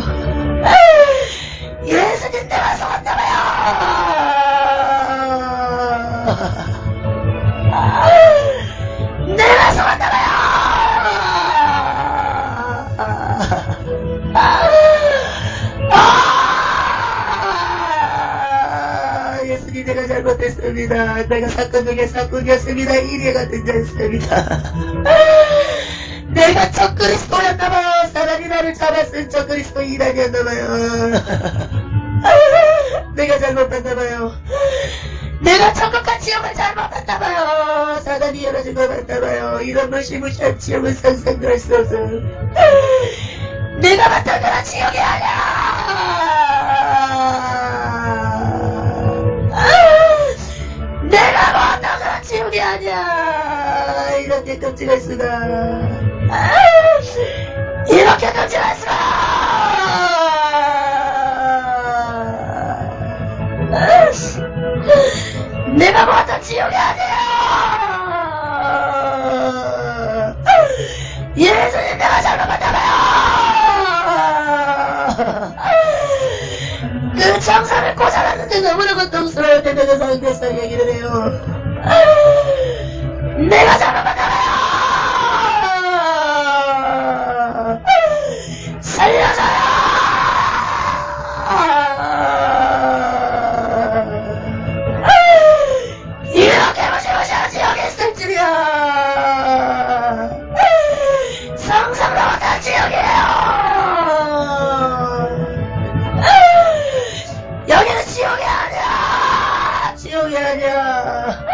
예수님 내가 속았나봐요. 내가 속았나봐요. 예수님 내가 잘못했습니다. 내가 사건 중에 사건이었습니다. 이래가 등장했습니다. 내가 적그리스도였나봐요. 사람이 나를 잡았은 적그리스도 이단이었나봐요. 내가 잘못했나봐요. 내가 천국과 지옥을 잘못했나봐요. 사단이 열어준 것 같나봐요. 이런 무시무시한 지옥은 상상도 할 수 없어. 내가 봤던 그런 지옥이 아니야. 내가 봤던 그런 지옥이 아니야. 이렇게 끔찍할 수가. 이렇게 끔찍할 수가. 내가 봤던 지옥이 아니야. 예수님 내가 잘못했나봐요. 그 정사를 꽂아놨는데 너무나 고통스러울 텐데 그 상태에서 얘기를 해요. 내가 잘못했나봐요. 살려줘요. 이렇게 무시무시한 지옥이 있을 줄이야. 상상도 못한 지옥이에요. 여기는 지옥이 아니야. 지옥이 아니야.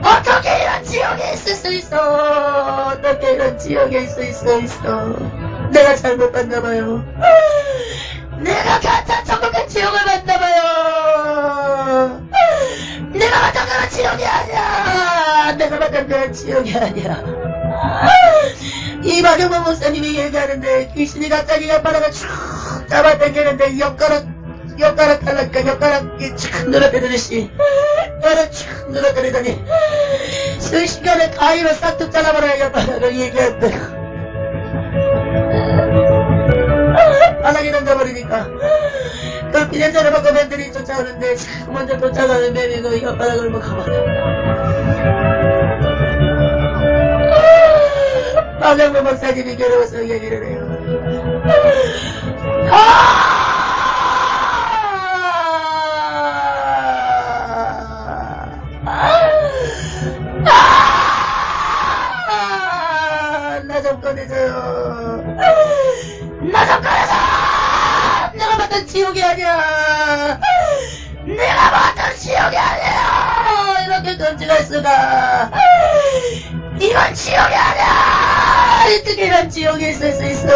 어떻게 이런 지옥에 있을 수 있어. 어떻게 이런 지옥에 있을 수 있어. 내가 잘못 봤나봐요. 내가 가짜 천국의 지옥을 봤나봐요. 건 지옥이 아니야. 내가 봤던 건 지옥이 아니야. 이 박영범 목사님이 얘기하는데 귀신이 갑자기 옆바닥을 쭉 잡아당기는데 엿가락 하니까 엿가락이 쭉 늘어뜨리듯이 혀를 쭉 늘어뜨리더니 순식간에 가위로 싹둑 잘라버려야 옆바닥을 얘기한대. 바닥에 던져버리니까 그 비냄새를 맡고 뱀들이 쫓아오는데 먼저 쫓아가는 뱀이 그 옆바닥을 먹어버려. 박영범 목사님이 괴로워서 얘기를 해요. 나 좀 꺼내줘요. 나 좀 꺼내줘. 내가 봤던 지옥이 아니야. 내가 봤던 지옥이 아니야. 이렇게 끔찍할 수가. 이건 지옥이 아니야. 어떻게 이런 지옥이 있을 수 있어.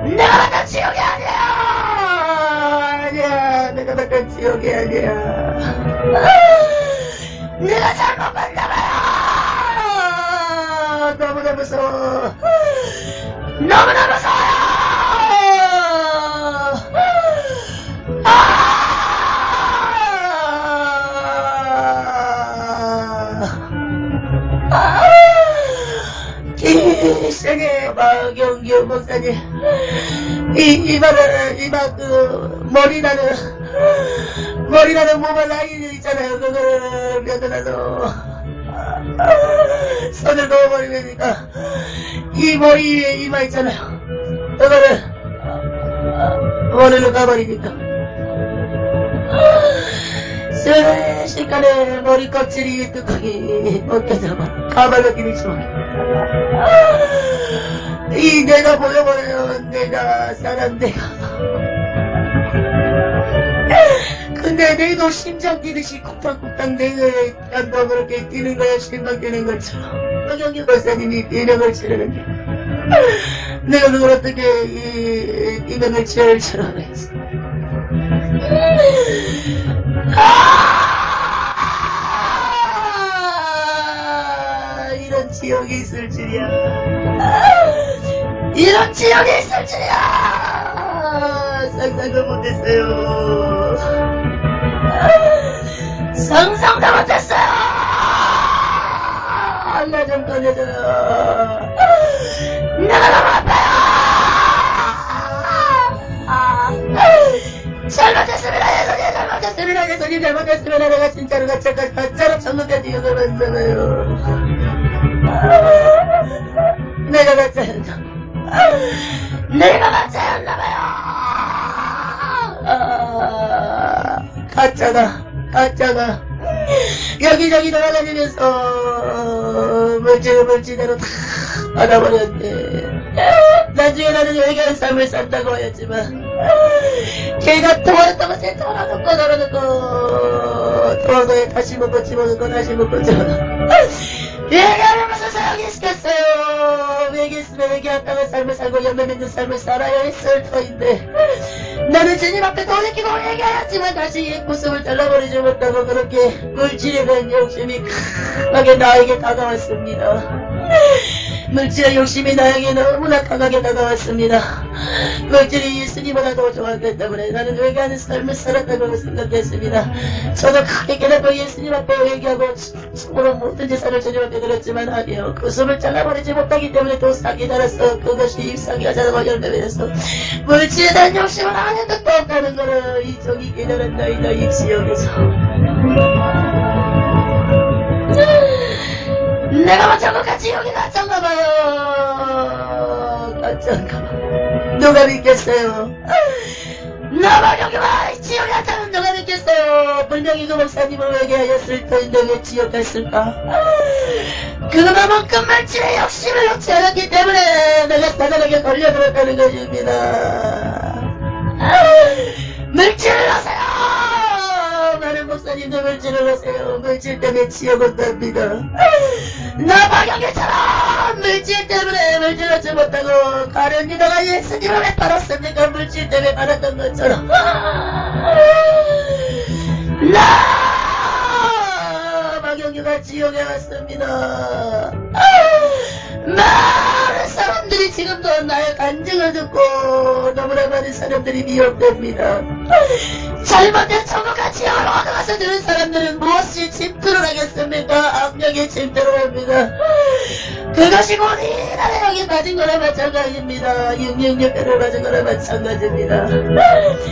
내가 봤던 지옥이 아니야. 아니야. 내가 봤던 지옥이 아니야. 내가 잘못 봤나봐요. 너무나 무서워. 너무나 무서워요. 이상해. 박영규 목사님 이마 머리 나는 모발 라인 있잖아요. 그거를 며느라도 손을 넣어버리니까 이 머리 위에 이마 있잖아요. 그거를 원으로 가버리니까 순식간에 머리 껍질이 뚜껑이 벗겨져 가발로 끼리죠. 이 내가 보여버려요. 내가 사람 내가. 근데 내도 심장 뛰듯이 쿵탕쿵탕 내가 한번 그렇게 뛰는 거야. 심장 뛰는 것처럼 박영규 박사님이 비명을 치르는데 내가 그걸 어떻게 이 비명을 치를 줄 알았어. 이런 지옥이 있을 줄이야. 이런 지옥이 있을 줄이야. 상상도 못했어요. 상상도 못했어요. 나 좀 꺼내줘요. 내가 너무 아파요. 잘못했습니다. 예수님 잘못했습니다. 예수님 잘못했습니다. 내가 진짜로 가짜로 천국까지 이어가봤잖아요. 내가 가짜였나? 내가 가짜였나봐요. 가짜가 여기저기 돌아다니면서 물질대로 다 받아버렸네. 나중에 나는 여기가는 삶을 산다고 하였지만 걔가 도와줬다고 제 털어놓고 도와도에 다시 먹고 집어넣고 다시 먹고 집어넣고 얘기하면 무슨 소용이 있겠어요. 얘기했으면 얘기했다가 삶을 살고 열매 맺는 삶을 살아야 했을 터인데 나는 주님 앞에 돌이키고 얘기하였지만 다시 구습을 잘라버리지 못하고 그렇게 물질에 대한 욕심이 강하게 나에게 다가왔습니다. 물질의 욕심이 나에게 너무나 강하게 다가왔습니다. 물질이 예수님보다 더 좋았기 때문에 나는 회개하는 삶을 살았다고 생각했습니다. 저도 크게 깨닫고 예수님 앞에 회개하고 참으로 모든 재산을 주님 앞에 드렸지만 아니요. 구습을 잘라버리지 못하기 때문에 또 싹이 달았어. 그것이 잎사귀가 자라고 열매맺었어. 물질에 대한 욕심은 아무것도 없다는 거를 이 종이 깨달았나이다. 이 지역에서 내가 마찬가지가 지옥이 가짜인가봐요. 가짜인가봐. 누가 믿겠어요? 나만 여기와 지옥이 가짜는 누가 믿겠어요? 분명히 그 목사님을 회개하였을 터인데 왜 지옥 갔을까? 그만큼 물질의 욕심을 놓지 않았기 때문에 내가 사단에게 걸려들었다는 것입니다. 물질을 놓으세요. 많은 목사님들 물질을 놓으세요. 물질 때문에 지옥 온답니다. 나 박영규처럼 물질 때문에 물질 놓지 못하고 가련이다가 예수님을 왜 팔았습니까? 물질 때문에 팔았던 것처럼 나 지옥에 왔습니다. 많은 사람들이 지금도 나의 간증을 듣고 너무나 많은 사람들이 미혹됩니다. 잘못된 천국과 지옥을 얻어가서 들은 사람들은 무엇이 침투를 하겠습니까? 악령이 침투를 합니다. 그것이 곧 이날의 형이 맞은 거나 마찬가지입니다. 666배를 맞은 거나 마찬가지입니다.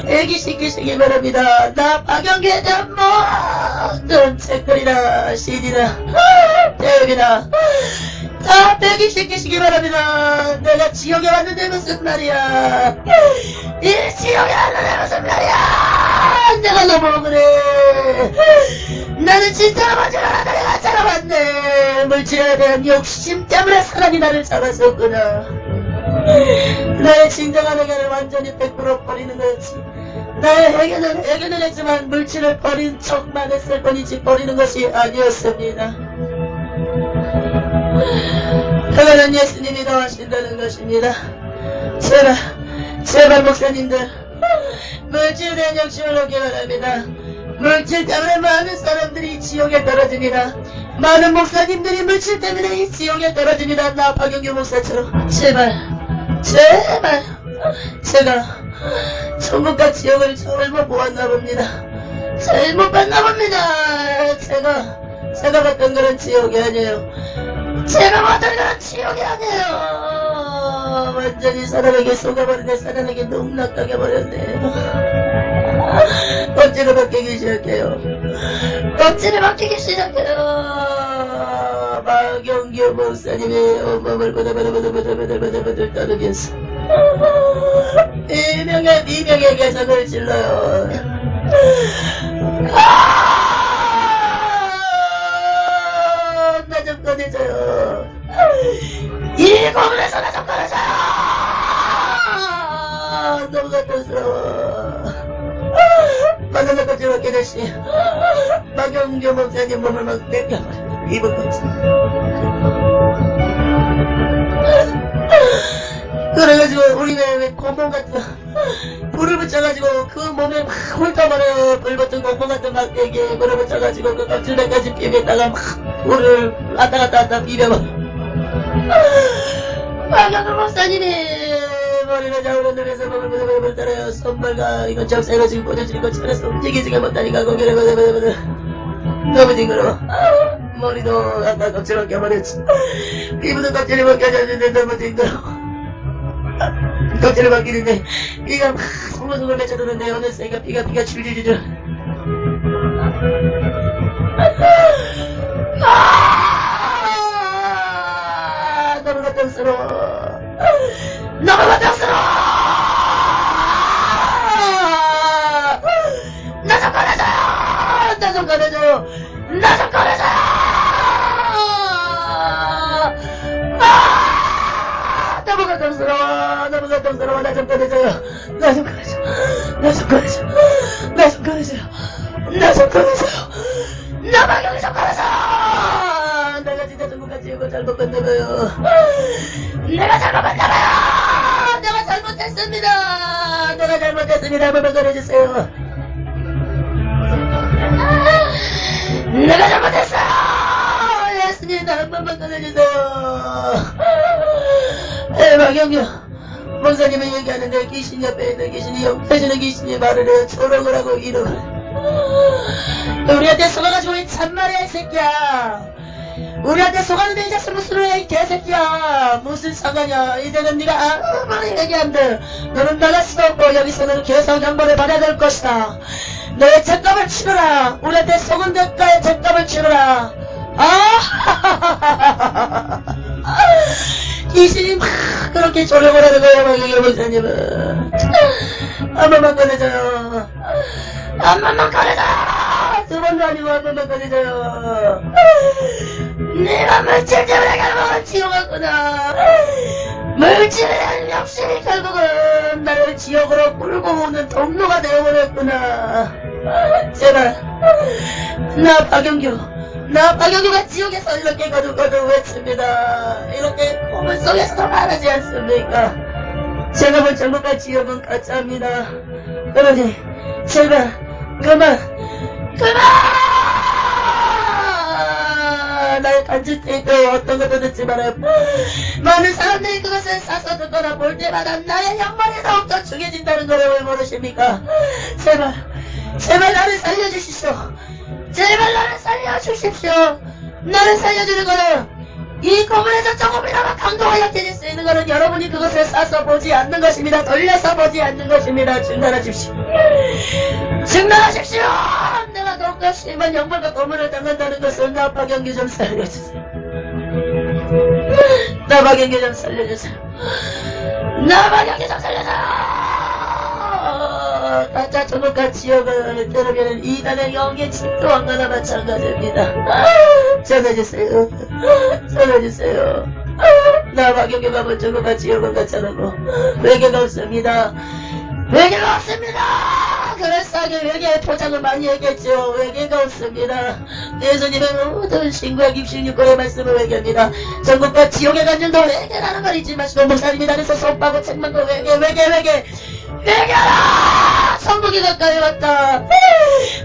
애기 시키시기 바랍니다. 나 박영규에 대한 모든 책들이나 CD나 텔레비나 다 배기시키시기 바랍니다. 내가 지옥에 왔는데 무슨 말이야. 이 지옥에 왔는데 무슨 말이야. 내가 너무 억울해. 나는 진짜로 맞지 않았다. 내가 살아왔네. 물질에 대한 욕심 때문에 사람이 나를 잡았었구나. 나의 진정한 의견을 완전히 100% 버리는 거였지. 나의 해결은 했지만 물질을 버린 척만 했을 뿐이지 버리는 것이 아니었습니다. 그거는 예수님이 더 하신다는 것입니다. 제발 목사님들 물질에 대한 욕심을 놓기 바랍니다. 물질 때문에 많은 사람들이 지옥에 떨어집니다. 많은 목사님들이 물질 때문에 이 지옥에 떨어집니다. 나 박영규 목사처럼 제발 제가 천국과 지옥을 잘못 보았나 봅니다. 잘못 봤나 봅니다. 제가 봤던 그런 지옥이 아니에요. 제가 봤던 그런 지옥이 아니에요. 완전히 사람에게 속아버리네. 사람에게 농락하게 버렸네. 껍질을 벗기기 시작해요. 껍질을 벗기기 시작해요. 박영규 목사님의 온몸을 보들보들 떠르면서 이명의 개성을 질러요. 나 좀 꺼내줘요. 이 고문에서 나 좀 꺼내줘요. 너무 고통스러워. 바나나 껍질 벗게 됐시. 박영규 목사님 몸을 막 뺏겨버려. 입은 껍질. 그래가지고 우리는 왜 고문 같은 불을 붙여가지고 그 몸에 막 훑어버려요. 불 붙은 고문 같은 막대기에 불을 붙여가지고 그 껍질에까지 비비다가 막 불을 왔다 비벼버려. 박영규 목사님이 머리를 잡으러 눈에서 몸을 따라요. 손발과 이건 적세가 지금 꽂아지는 것처럼 움직이지가 못하니까 고개를 버들버들 너무 징그러워. 머리도 아까 껍질 벗겨버렸지. 피부도 껍질이 벗겨졌는데 너무 징그러워. 껍질을 벗기는데 피가 막 송글송글 맺혀드는데 어느새 피가 줄줄줄. 너무 고통스러워. 너무 고통스러워. 나 좀 꺼내줘요. 나 좀 꺼내줘요. 나 좀 꺼내줘요. 너무 고통스러워. 너무 고통스러워. 나 좀 꺼내줘요. 나 좀 꺼내줘. 나 좀 꺼내줘. 나 좀 꺼내줘요. 나 좀 꺼내줘요. 나 박영이 좀 꺼내줘. 내가 진짜 중국과 지옥을 잘못 건너가요. 내가 잘못했나봐요. 내가 잘못했습니다. 내가 잘못했습니다. 한 번만 꺼내주세요. 내가 잘못했어요. 예수님 한 번만 꺼내주세요. 박영규 목사님이 얘기하는데 귀신 옆에 있는 귀신이 옆에주는 귀신이 말을 해요. 조롱을 하고 이러고 우리한테 속아가지고 이 참말이야 이 새끼야. 우리한테 속았는데 이제 스무스를 해 이 개새끼야. 무슨 상관이야. 이제는 네가 아무리 얘기한들 너는 나갈 수도 없고 여기서는 계속 양보를 받아야 될 것이다. 너의 죄값을 치르라. 우리한테 속은 대가의 죄값을 치르라. 귀신이 막 그렇게 조롱을 하는 거야. 박영규 목사님은 한 번만 꺼내줘요. 한 번만 꺼내줘요. 두 번도 아니고 한 번만 꺼내줘요. 내가 물질 때문에 결국은 지옥 왔구나. 물질에 대한 욕심이 결국은 나를 지옥으로 끌고 오는 동로가 되어버렸구나. 제발 나 박영규가 지옥에서 이렇게 거듭거듭 외칩니다. 이렇게 고문 속에서도 말하지 않습니까? 제가 본 천국과 지옥은 가짜입니다. 그러니 제발 그만 때 간질 때도 어떤 것도 듣지 말아요. 많은 사람들이 그것을 싸서 듣거나 볼 때마다 나의 영혼이 더욱더 중해진다는 것을 왜 모르십니까? 제발 나를 살려주십시오. 제발 나를 살려주십시오. 나를 살려주는 거는 이 건물에서 조금이나마 강도가 약해질 수 있는 것은 여러분이 그것을 싸서 보지 않는 것입니다. 돌려서 보지 않는 것입니다. 중단하십시오. 중단하십시오. 내가 더욱더 심한 영벌과 고문을 당한다는 것을 나 박영규 좀 살려주세요. 나 박영규 좀 살려주세요. 나 박영규 좀 살려주세요. 가짜 조국과 지옥을 때리면 이단의 영계 침도왕과나 마찬가지입니다. 전해주세요. 전해주세요. 나 박영규가 본 조국과 지옥을 같잖아고 외계가 없습니다. 외계가 없습니다. 그럴싸하게 외계의 포장을 많이 했겠죠. 외계가 없습니다. 예수님은 모든 신과 입신육고의 말씀을 외계합니다. 전국과 지옥에 간 줄도 외계라는 걸 잊지 마시고 목사님이 다니서 손바고 책망고 외계라! 천국이 가까이 왔다.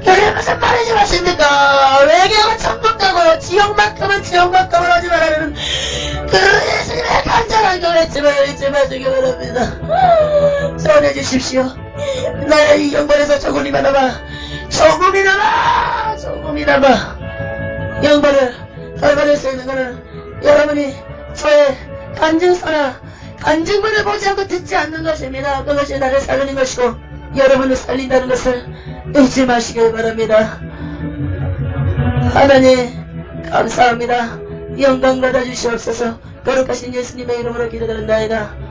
그게 무슨 말이지 마십니까? 외계가 천국 가고 지옥만큼은 지옥만큼은 하지 말라는 그 예수님의 간절한 그 외침을 잊지 마시기 바랍니다. 전해주십시오. 나의 이 영벌에서 조금이나마 영벌을 덜받을 수 있는 것은 여러분이 저의 간증문을 보지 않고 듣지 않는 것입니다. 그것이 나를 살리는 것이고 여러분을 살린다는 것을 잊지 마시길 바랍니다. 하나님 감사합니다. 영광 받아주시옵소서. 거룩하신 예수님의 이름으로 기도드린다이다.